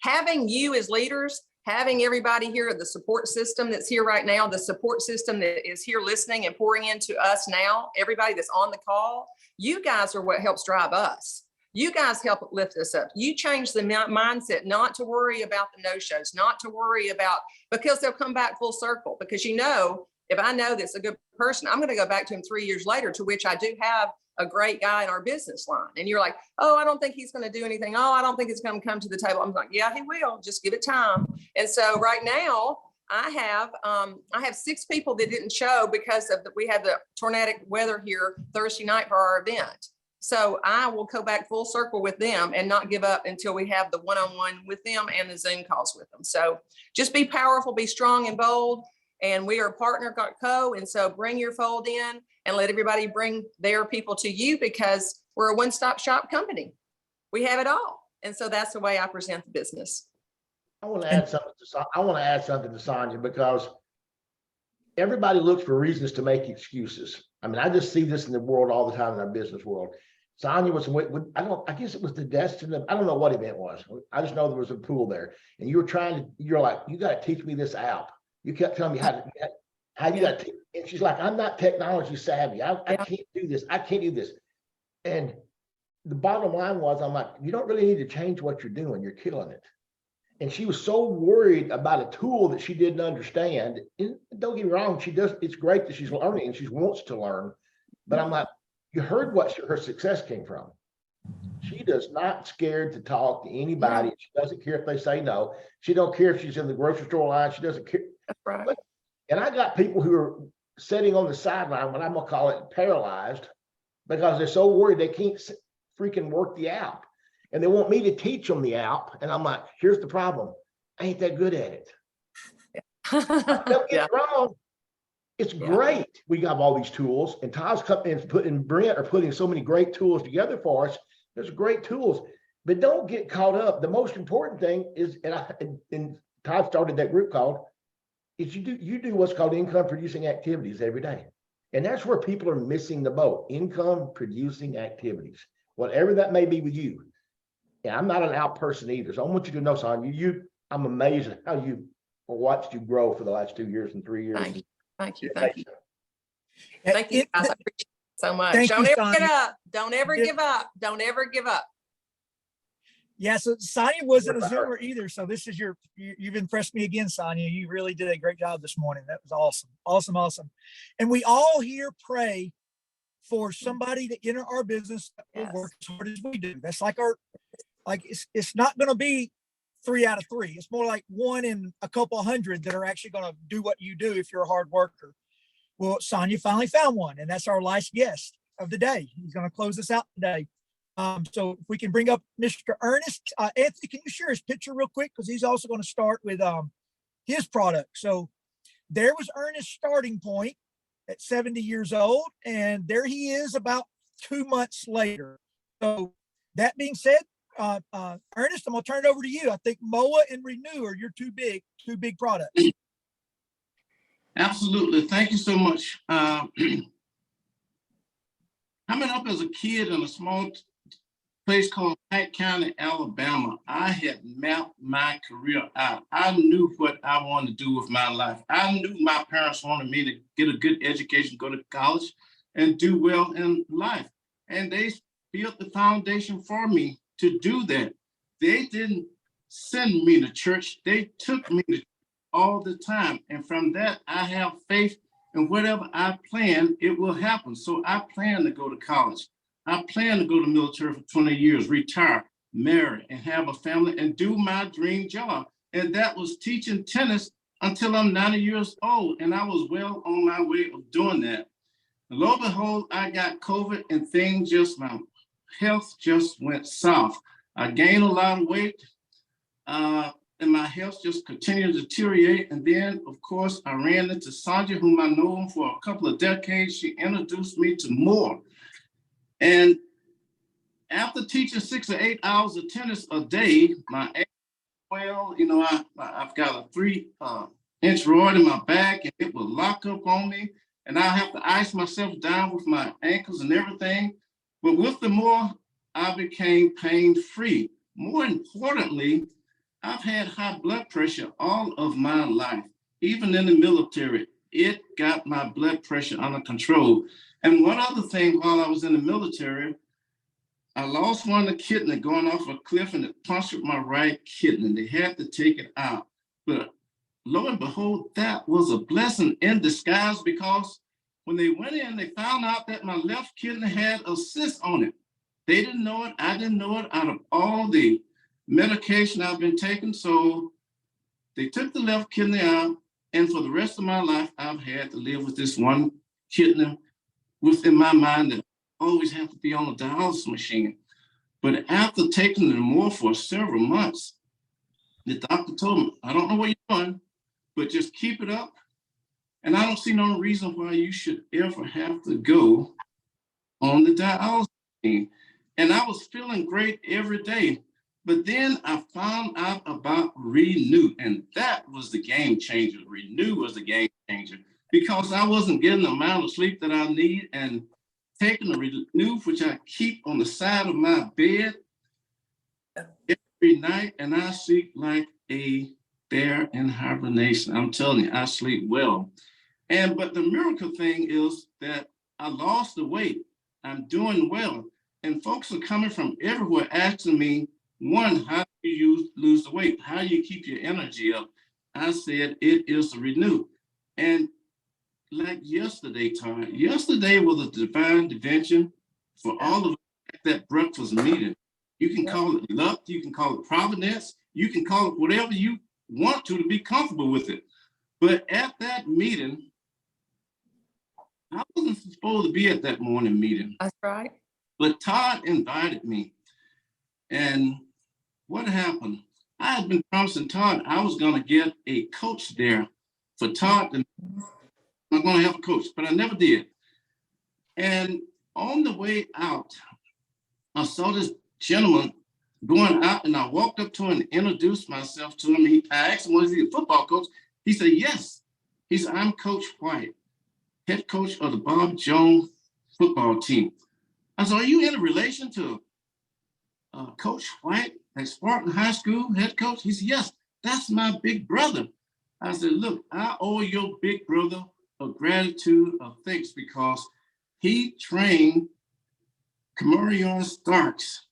[SPEAKER 6] having you as leaders, having everybody here, the support system that's here right now, the support system that is here listening and pouring into us now, everybody that's on the call, you guys are what helps drive us. You guys help lift us up. You change the mindset, not to worry about the no-shows, not to worry about, because they'll come back full circle. Because you know, if I know that's a good person, I'm going to go back to him 3 years later, to which I do have a great guy in our business line. And you're like, oh, I don't think he's going to do anything. Oh, I don't think he's going to come to the table. I'm like, yeah, he will. Just give it time. And so right now I have 6 people that didn't show because of we had the tornadic weather here Thursday night for our event. So I will go back full circle with them and not give up until we have the one-on-one with them and the Zoom calls with them. So just be powerful, be strong and bold. And we are partner co. And so bring your fold in and let everybody bring their people to you, because we're a one-stop shop company. We have it all. And so that's the way I present the business.
[SPEAKER 2] I want to add something to Sonja, because everybody looks for reasons to make excuses. I mean, I just see this in the world all the time, in our business world. Sonja was, I guess it was the Destiny, I don't know what event it was. I just know there was a pool there, and you're like, you got to teach me this app. You kept telling me how you got to, and she's like, I'm not technology savvy. I can't do this. I can't do this. And the bottom line was, I'm like, you don't really need to change what you're doing. You're killing it. And she was so worried about a tool that she didn't understand. And don't get me wrong, it's great that she's learning and she wants to learn. But I'm like, you heard what her success came from. She does not scared to talk to anybody. She doesn't care if they say no. She don't care if she's in the grocery store line. She doesn't care.
[SPEAKER 6] That's right.
[SPEAKER 2] And I got people who are sitting on the sideline, what I'm gonna call it, paralyzed, because they're so worried they can't freaking work the app. And they want me to teach them the app. And I'm like, here's the problem. I ain't that good at it. Don't get me wrong. It's great. We got all these tools, and Todd's company and Brent are putting so many great tools together for us. There's great tools, but don't get caught up. The most important thing is, and Todd started that group called, is you do what's called income producing activities every day. And that's where people are missing the boat. Income producing activities, whatever that may be with you. And I'm not an out person either. So I want you to know, Sonja, I'm amazed at how you watched you grow for the last 2 years and 3 years.
[SPEAKER 6] Thank you. Thank you, guys. I appreciate it so much. Don't ever get up. Don't ever give up. Don't ever give up.
[SPEAKER 1] Yeah, so Sonja wasn't a Zoomer either. So this is you've impressed me again, Sonja. You really did a great job this morning. That was awesome. Awesome, awesome. And we all here pray for somebody to enter our business that will work as hard as we do. That's like it's not going to be 3 out of 3. It's more like 1 in a couple hundred that are actually going to do what you do if you're a hard worker. Well, Sonja finally found one, and that's our last guest of the day. He's going to close us out today. So if we can bring up Mr. Earnest. Anthony, can you share his picture real quick? Because he's also going to start with his product. So there was Earnest's starting point at 70 years old, and there he is about 2 months later. So that being said, Earnest, I'm gonna turn it over to you. I think MOA and Renew are your two big products.
[SPEAKER 7] Absolutely. Thank you so much. Coming up as a kid in a small place called Pike County, Alabama, I had mapped my career out. I knew what I wanted to do with my life. I knew my parents wanted me to get a good education, go to college, and do well in life. And they built the foundation for me to do that. They didn't send me to church. They took me to church all the time. And from that, I have faith in whatever I plan, it will happen. So I plan to go to college. I plan to go to the military for 20 years, retire, marry, and have a family and do my dream job. And that was teaching tennis until I'm 90 years old. And I was well on my way of doing that. And lo and behold, I got COVID and things my health just went south. I gained a lot of weight and my health just continued to deteriorate. And then, of course, I ran into Sonja, whom I know for a couple of decades. She introduced me to more. And after teaching 6 or 8 hours of tennis a day, I've got a 3-inch roid in my back, and it will lock up on me. And I have to ice myself down with my ankles and everything. But with the more, I became pain-free. More importantly, I've had high blood pressure all of my life, even in the military. It got my blood pressure under control. And one other thing, while I was in the military, I lost one of the kidney going off a cliff, and it punctured my right kidney. They had to take it out. But lo and behold, that was a blessing in disguise, because when they went in, they found out that my left kidney had a cyst on it. They didn't know it. I didn't know it, out of all the medication I've been taking. So they took the left kidney out. And for the rest of my life, I've had to live with this one kidney within my mind that I always have to be on a dialysis machine. But after taking it more for several months, the doctor told me, I don't know what you're doing, but just keep it up. And I don't see no reason why you should ever have to go on the dialysis machine. And I was feeling great every day. But then I found out about Renew, and that was the game changer. Renew was the game changer, because I wasn't getting the amount of sleep that I need, and taking the Renew, which I keep on the side of my bed every night, and I sleep like a bear in hibernation. I'm telling you, I sleep well. But the miracle thing is that I lost the weight. I'm doing well. And folks are coming from everywhere asking me, one, how do you lose the weight? How do you keep your energy up? I said, it is the Renew. And like yesterday, Todd, yesterday was a divine intervention for all of us at that breakfast meeting. You can call it luck, you can call it providence, you can call it whatever you want to be comfortable with it. But at that meeting, I wasn't supposed to be at that morning meeting.
[SPEAKER 6] That's right.
[SPEAKER 7] But Todd invited me. And what happened? I had been promising Todd I was going to get a coach there for Todd. I'm going to have a coach, but I never did. And on the way out, I saw this gentleman going out, and I walked up to him and introduced myself to him. I asked him, was he a football coach? He said, yes. He said, I'm Coach White, head coach of the Bob Jones football team. I said, are you in a relation to Coach White at Spartan High School, head coach? He said, yes, that's my big brother. I said, look, I owe your big brother a gratitude of thanks, because he trained Earnest Starks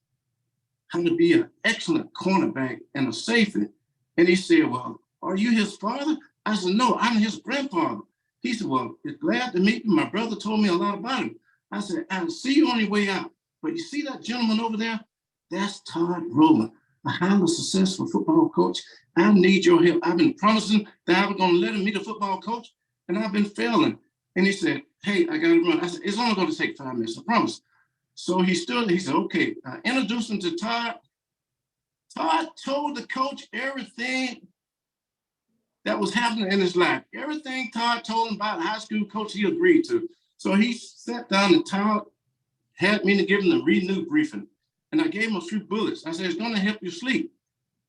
[SPEAKER 7] how to be an excellent cornerback and a safety. And he said, well, are you his father? I said, no, I'm his grandfather. He said, well, it's glad to meet you. My brother told me a lot about him. I said, I'll see you on your way out. But you see that gentleman over there? That's Todd Rowland, a highly successful football coach. I need your help. I've been promising that I was going to let him meet a football coach, and I've been failing. And he said, hey, I got to run. I said, it's only going to take 5 minutes, I promise. So he stood there. He said, okay. I introduced him to Todd. Todd told the coach everything that was happening in his life. Everything Todd told him about high school coach, he agreed to. So he sat down, and Todd had me to give him the Renew briefing. And I gave him a few bullets. I said, it's going to help you sleep.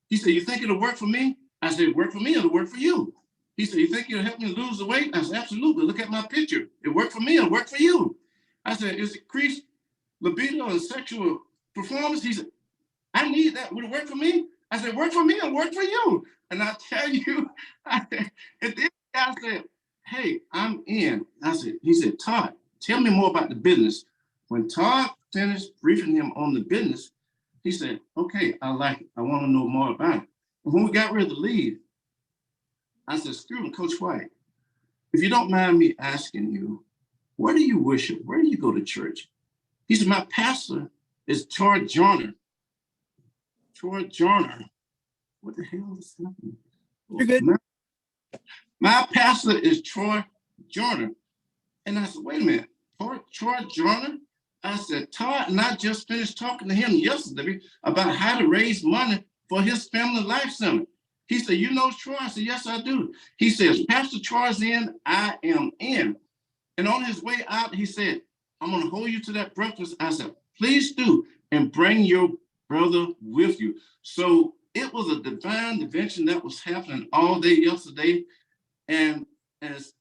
[SPEAKER 7] He said, you think it'll work for me? I said, work for me, it'll work for you. He said, you think it'll help me lose the weight? I said, absolutely. Look at my picture. It worked for me, it'll work for you. I said, is it increased libido and sexual performance? He said, I need that. Would it work for me? I said, work for me, it'll work for you. And I tell you, at the I said, hey, I'm in. He said, Todd, tell me more about the business. When Todd finished briefing him on the business, he said, okay, I like it. I want to know more about it. And when we got ready to leave, I said, excuse me, Coach White, if you don't mind me asking you, where do you worship? Where do you go to church? He said, my pastor is Troy Joyner. Troy Joyner. What the hell is happening?
[SPEAKER 1] You're good.
[SPEAKER 7] My pastor is Troy Joyner. And I said, wait a minute, Troy Joyner? I said, Todd, and I just finished talking to him yesterday about how to raise money for his family life center. He said, you know Troy? I said, yes, I do. He says, Pastor Troy's in, I am in. And on his way out, he said, I'm going to hold you to that breakfast. I said, please do, and bring your brother with you. So it was a divine intervention that was happening all day yesterday. And as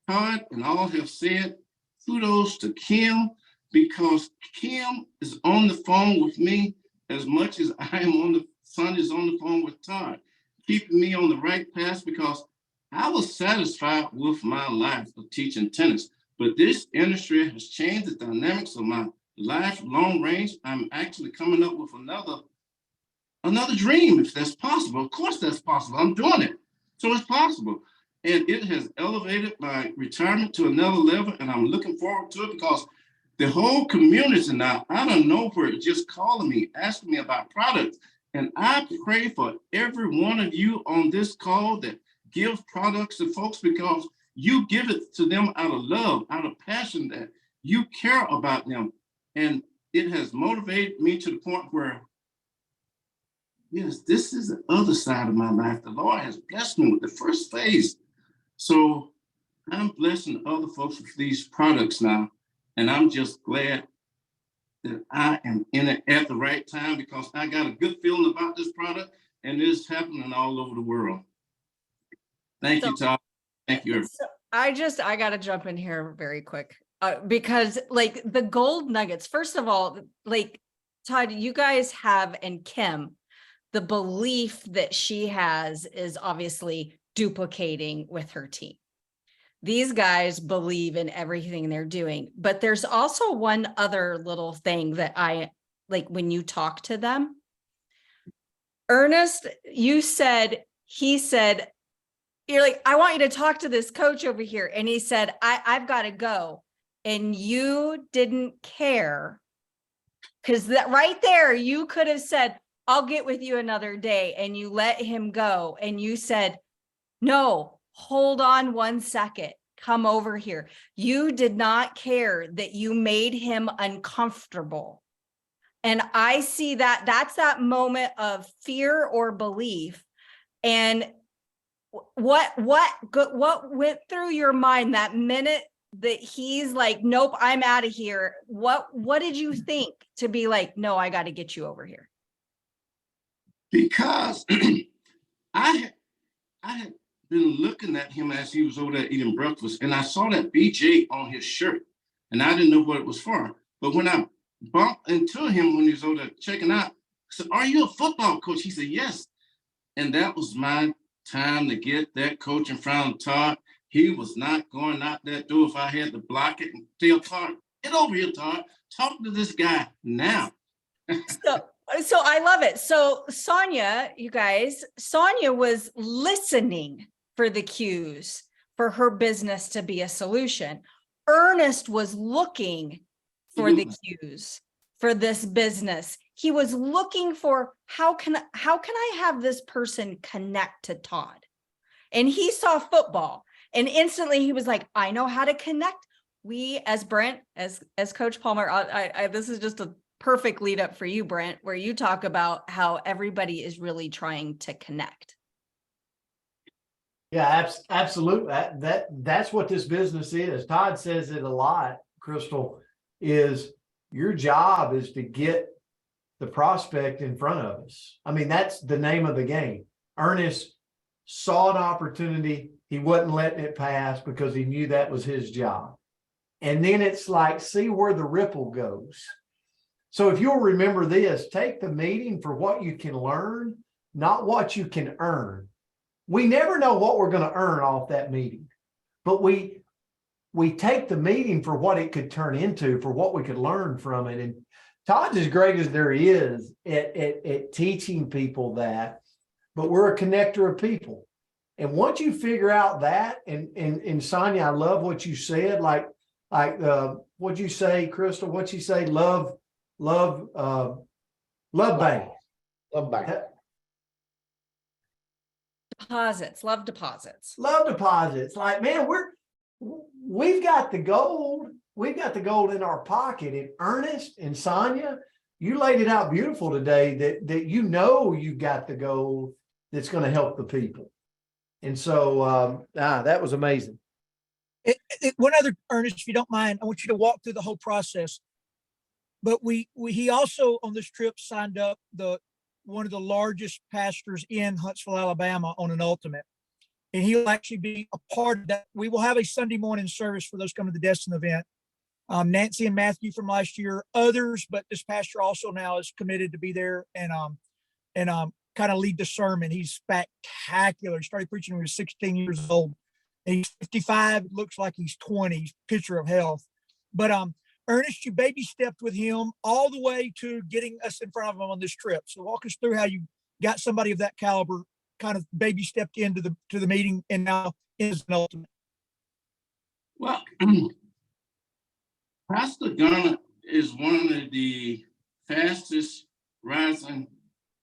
[SPEAKER 7] Todd and all have said, kudos to Kim, because Kim is on the phone with me as much as I am on the Sonja's on the phone with Todd, keeping me on the right path because I was satisfied with my life of teaching tennis. But this industry has changed the dynamics of my life long range. I'm actually coming up with another dream, if that's possible. Of course that's possible. I'm doing it. So it's possible. And it has elevated my retirement to another level. And I'm looking forward to it because the whole community now, I don't know where it's just calling me, asking me about products. And I pray for every one of you on this call that give products to folks because you give it to them out of love, out of passion, that you care about them. And it has motivated me to the point where, yes, this is the other side of my life. The Lord has blessed me with the first phase. So I'm blessing other folks with these products now. And I'm just glad that I am in it at the right time because I got a good feeling about this product and it's happening all over the world. Thank you, Todd. Thank you.
[SPEAKER 5] So I got to jump in here very quick because like the gold nuggets, first of all, like Todd, you guys have, and Kim, the belief that she has is obviously duplicating with her team. These guys believe in everything they're doing, but there's also one other little thing that I like when you talk to them. Earnest, he said, you're like, I want you to talk to this coach over here. And he said, I've got to go. And you didn't care because that right there, you could have said, I'll get with you another day. And you let him go. And you said, no, hold on 1 second. Come over here. You did not care that you made him uncomfortable. And I see that that's that moment of fear or belief. And what went through your mind that minute that he's like, nope, I'm out of here? What did you think to be like, no, I got to get you over here?
[SPEAKER 7] Because I had been looking at him as he was over there eating breakfast, and I saw that BJ on his shirt, and I didn't know what it was for. But when I bumped into him when he was over there checking out, I said, "Are you a football coach?" He said, "Yes." And that was my time to get that coach in front of Todd. He was not going out that door if I had to block it and tell Todd, "Get over here, Todd. Talk to this guy now."
[SPEAKER 5] So I love it. So Sonja, you guys, Sonja was listening for the cues for her business to be a solution. Ernest was looking for the cues for this business. He was looking for how can I have this person connect to Todd? And he saw football and instantly he was like, I know how to connect. We as Brent, as Coach Palmer, I this is just a perfect lead up for you, Brent, where you talk about how everybody is really trying to connect.
[SPEAKER 4] Yeah, absolutely. That's what this business is. Todd says it a lot, Kristal, is your job is to get the prospect in front of us. I mean, that's the name of the game. Ernest saw an opportunity. He wasn't letting it pass because he knew that was his job. And then it's like, see where the ripple goes. So if you'll remember this, take the meeting for what you can learn, not what you can earn. We never know what we're going to earn off that meeting, but we take the meeting for what it could turn into, for what we could learn from it. And Todd's as great as there is at teaching people that, but we're a connector of people. And once you figure out that, and Sonja, I love what you said, like what'd you say, Kristal? What'd you say? Love bank.
[SPEAKER 2] Love bank.
[SPEAKER 5] Deposits, love deposits.
[SPEAKER 4] Love deposits. Like, man, we've got the gold. We've got the gold in our pocket. And Ernest and Sonja, you laid it out beautiful today that you know you got the gold that's going to help the people. And so that was amazing.
[SPEAKER 1] One other, Ernest, if you don't mind, I want you to walk through the whole process. But he also on this trip signed up one of the largest pastors in Huntsville, Alabama on an ultimate. And he'll actually be a part of that. We will have a Sunday morning service for those coming to the Destin event. Nancy and Matthew from last year, others, but this pastor also now is committed to be there. And kind of lead the sermon. He's spectacular. He started preaching when he was 16 years old. And he's 55. It looks like he's 20. He's a picture of health. But Ernest, you baby stepped with him all the way to getting us in front of him on this trip. So walk us through how you got somebody of that caliber kind of baby stepped into the meeting and now is an ultimate.
[SPEAKER 7] Well, Pastor Garner is one of the fastest rising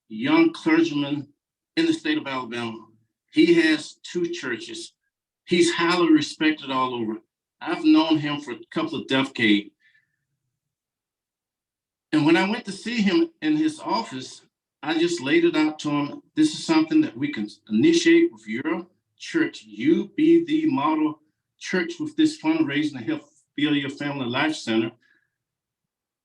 [SPEAKER 7] young clergymen in the state of Alabama. He has 2 churches. He's highly respected all over. I've known him for a couple of decades. And when I went to see him in his office, I just laid it out to him. This is something that we can initiate with your church. You be the model church with this fundraising to help Feel Your Family Life Center.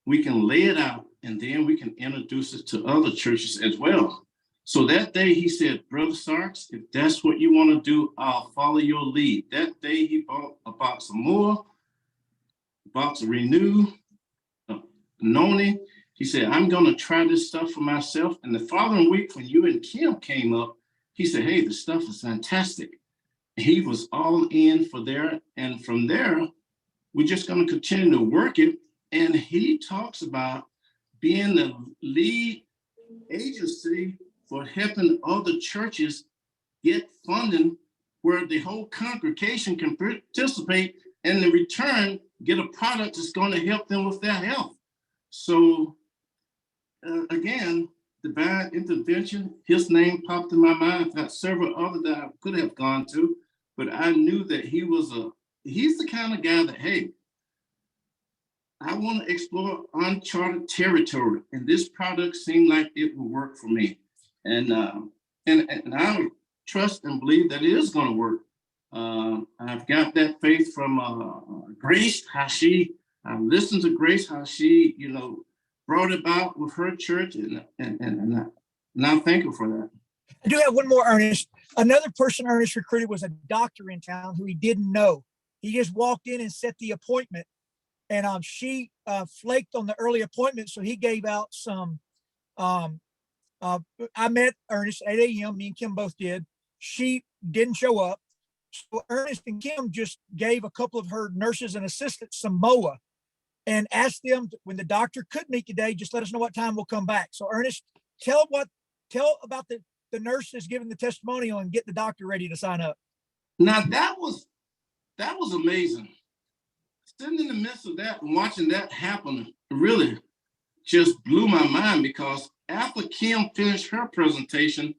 [SPEAKER 7] We can lay it out and then we can introduce it to other churches as well. So that day he said, Brother Starks, if that's what you want to do, I'll follow your lead. That day he bought a box of more, a box of Renew, Noni. He said, I'm going to try this stuff for myself. And the following week when you and Kim came up, he said, hey, the stuff is fantastic. He was all in for there. And from there, we're just going to continue to work it. And he talks about being the lead agency for helping other churches get funding where the whole congregation can participate and in return get a product that's going to help them with their health. So again, divine intervention, his name popped in my mind. I've got several others that I could have gone to, but I knew that he's the kind of guy that, hey, I want to explore uncharted territory, and this product seemed like it will work for me. And I trust and believe that it is going to work. I've got that faith from Grace, how she, I listened to Grace, how she, brought about with her church, and I'm thankful for that.
[SPEAKER 1] I do have one more, Ernest. Another person Ernest recruited was a doctor in town who he didn't know. He just walked in and set the appointment, and she flaked on the early appointment, so he gave out some. I met Ernest at 8 a.m. Me and Kim both did. She didn't show up, so Ernest and Kim just gave a couple of her nurses and assistants some MOA, and asked them when the doctor could meet today, just let us know what time we'll come back. So Ernest, tell about the nurses giving the testimonial and get the doctor ready to sign up.
[SPEAKER 7] Now that was amazing. Sitting in the midst of that and watching that happen really just blew my mind, because after Kim finished her presentation,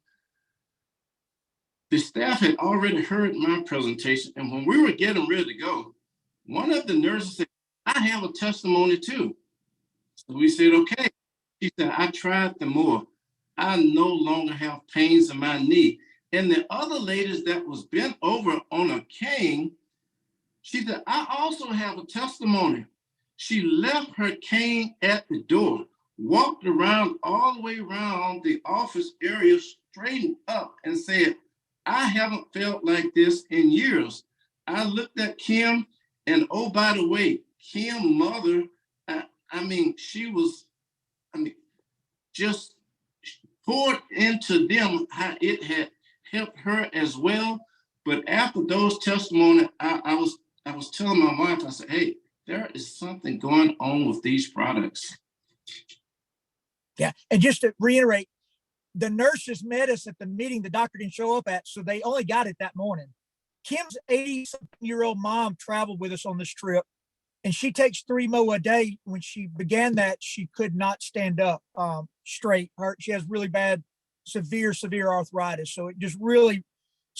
[SPEAKER 7] the staff had already heard my presentation. And when we were getting ready to go, one of the nurses said, I have a testimony too. So we said, okay. She said, I tried the more. I no longer have pains in my knee. And the other ladies that was bent over on a cane, she said, I also have a testimony. She left her cane at the door, walked around all the way around the office area, straightened up and said, I haven't felt like this in years. I looked at Kim, and oh, by the way, Kim's mother, she was, just poured into them how it had helped her as well. But after those testimonies, I was telling my wife, I said, hey, there is something going on with these products.
[SPEAKER 1] Yeah, and just to reiterate, the nurses met us at the meeting the doctor didn't show up at, so they only got it that morning. Kim's 80-something-year-old mom traveled with us on this trip, and she takes 3 MOA a day. When she began that, she could not stand up straight. She has really bad, severe arthritis. So it just really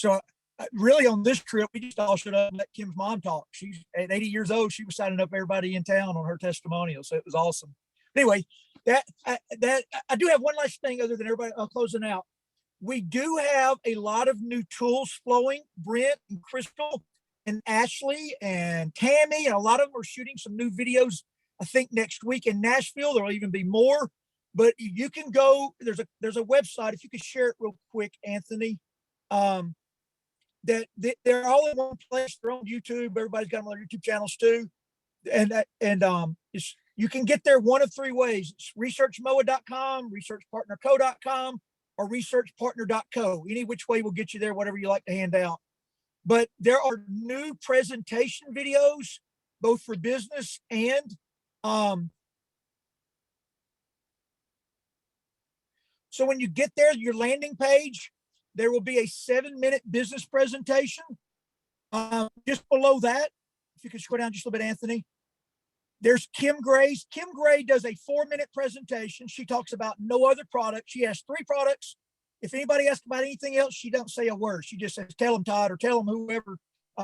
[SPEAKER 1] on this trip, we just all showed up and let Kim's mom talk. She's at 80 years old. She was signing up everybody in town on her testimonial. So it was awesome. Anyway, that I do have one last thing other than everybody closing out. We do have a lot of new tools flowing. Brent and Kristal and Ashley and Tammy, and a lot of them are shooting some new videos, I think next week in Nashville. There'll even be more, but you can go, there's a website, if you could share it real quick, Anthony, that they're all in one place. They're on YouTube. Everybody's got them on their YouTube channels too. And you can get there one of 3 ways. It's researchmoa.com, researchpartnerco.com, or researchpartner.co. Any which way will get you there, whatever you like to hand out. But there are new presentation videos, both for business and so when you get there, your landing page, there will be a 7-minute business presentation. Just below that, if you could scroll down just a little bit, Anthony, there's Kim Gray's. Kim Gray does a 4-minute presentation. She talks about no other product. She has 3 products. If anybody asks about anything else, she don't say a word. She just says, tell them Todd, or tell them whoever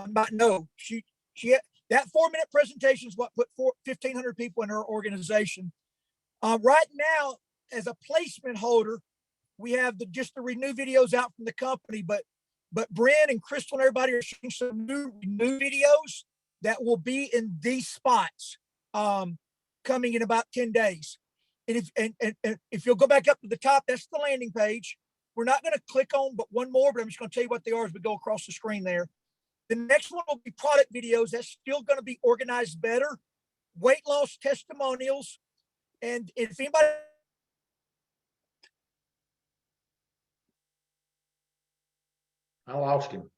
[SPEAKER 1] might know. That 4-minute presentation is what put 1,500 people in her organization. Right now, as a placement holder, we have just the renew videos out from the company, but Brent and Kristal and everybody are shooting some new videos that will be in these spots coming in about 10 days. And if you'll go back up to the top, that's the landing page. We're not going to click on but one more, but I'm just going to tell you what they are as we go across the screen there. The next one will be product videos. That's still going to be organized better. Weight loss testimonials. And if anybody,
[SPEAKER 2] I lost him.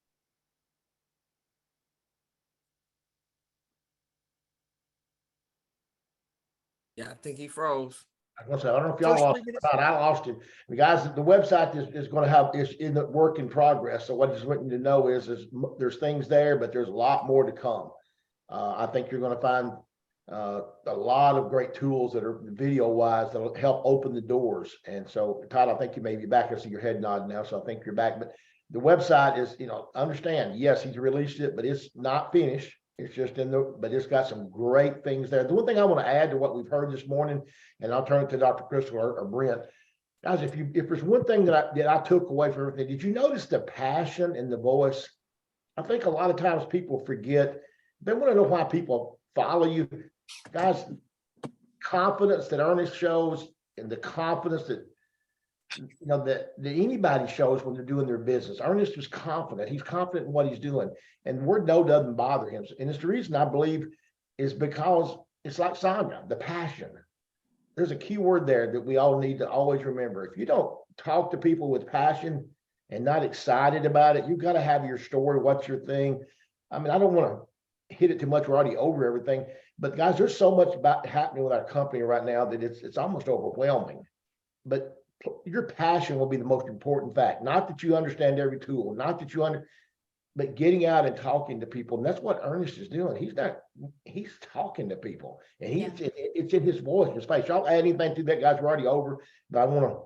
[SPEAKER 8] Yeah, I think he froze.
[SPEAKER 2] I was gonna say, I don't know if y'all
[SPEAKER 1] First
[SPEAKER 2] lost
[SPEAKER 1] 3
[SPEAKER 2] it
[SPEAKER 1] minutes.
[SPEAKER 2] or not. I lost it. The guys, the website is going to have, is in the work in progress. So what I just want you to know is there's things there, but there's a lot more to come. I think you're going to find a lot of great tools that are video wise that'll help open the doors. And so, Todd, I think you may be back. I see your head nodding now, so I think you're back. But the website is, understand, yes, he's released it, but it's not finished. It's just but it's got some great things there. The one thing I want to add to what we've heard this morning, and I'll turn it to Dr. Kristal or Brent. Guys, if there's one thing that I took away from everything, did you notice the passion in the voice? I think a lot of times people forget. They want to know why people follow you. Guys, confidence that Earnest shows and the confidence that that anybody shows when they're doing their business. Earnest is confident. He's confident in what he's doing. And the word no doesn't bother him. And it's the reason I believe is because it's like Sonja, the passion. There's a key word there that we all need to always remember. If you don't talk to people with passion and not excited about it, you've got to have your story. What's your thing? I mean, I don't want to hit it too much. We're already over everything. But guys, there's so much about happening with our company right now that it's almost overwhelming. But your passion will be the most important fact. Not that you understand every tool, not that but getting out and talking to people. And that's what Earnest is doing. He's talking to people, and it's in his voice, his face. Y'all add anything to that, guys? We're already over. But I want to,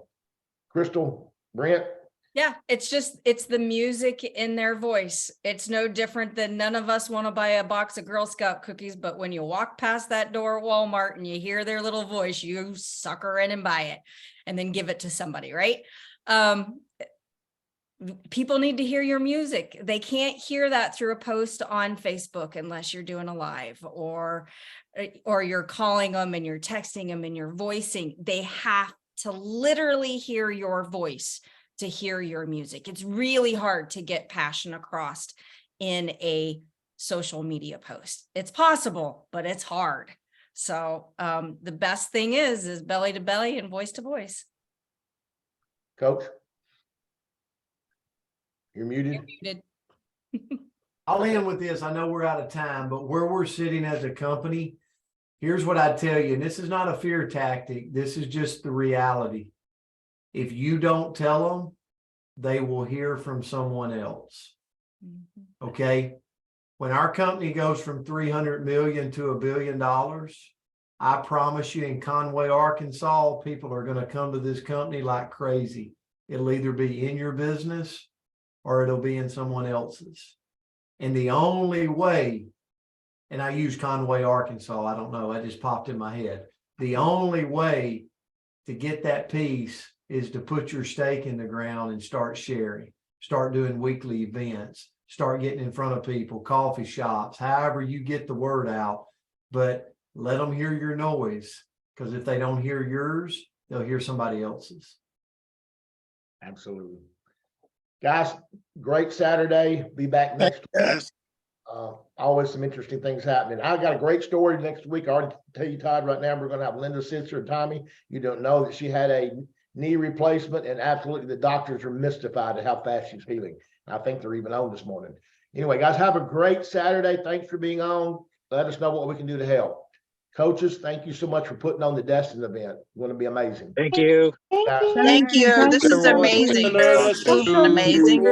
[SPEAKER 2] Kristal, Brent.
[SPEAKER 5] Yeah, it's the music in their voice. It's no different than none of us want to buy a box of Girl Scout cookies, but when you walk past that door at Walmart and you hear their little voice, you sucker in and buy it and then give it to somebody, right? People need to hear your music. They can't hear that through a post on Facebook unless you're doing a live or you're calling them and you're texting them and you're voicing. They have to literally hear your voice to hear your music. It's really hard to get passion across in a social media post. It's possible, but it's hard. So the best thing is belly to belly and voice to voice.
[SPEAKER 2] Coach, you're muted.
[SPEAKER 5] You're muted.
[SPEAKER 4] I'll end with this. I know we're out of time, but where we're sitting as a company, here's what I tell you, and this is not a fear tactic. This is just the reality. If you don't tell them, they will hear from someone else. Okay. When our company goes from 300 million to $1 billion, I promise you in Conway, Arkansas, people are going to come to this company like crazy. It'll either be in your business or it'll be in someone else's. And the only way, and I use Conway, Arkansas, I don't know, that just popped in my head. The only way to get that piece is to put your stake in the ground and start sharing, start doing weekly events, start getting in front of people, coffee shops, however you get the word out, but let them hear your noise, because if they don't hear yours, they'll hear somebody else's.
[SPEAKER 2] Absolutely. Guys, great Saturday. Be back next week. Always some interesting things happening. I got a great story next week. I already tell you, Todd, right now, we're going to have Linda Sitzer and Tommy. You don't know that she had a knee replacement, and absolutely the doctors are mystified at how fast she's healing. I think they're even on this morning. Anyway, guys, have a great Saturday. Thanks for being on. Let us know what we can do to help. Coaches, thank you so much for putting on the Destin event. It's going to be amazing.
[SPEAKER 9] Thank you.
[SPEAKER 2] Guys.
[SPEAKER 10] Thank you. This is amazing.
[SPEAKER 7] Let's go.
[SPEAKER 10] Amazing.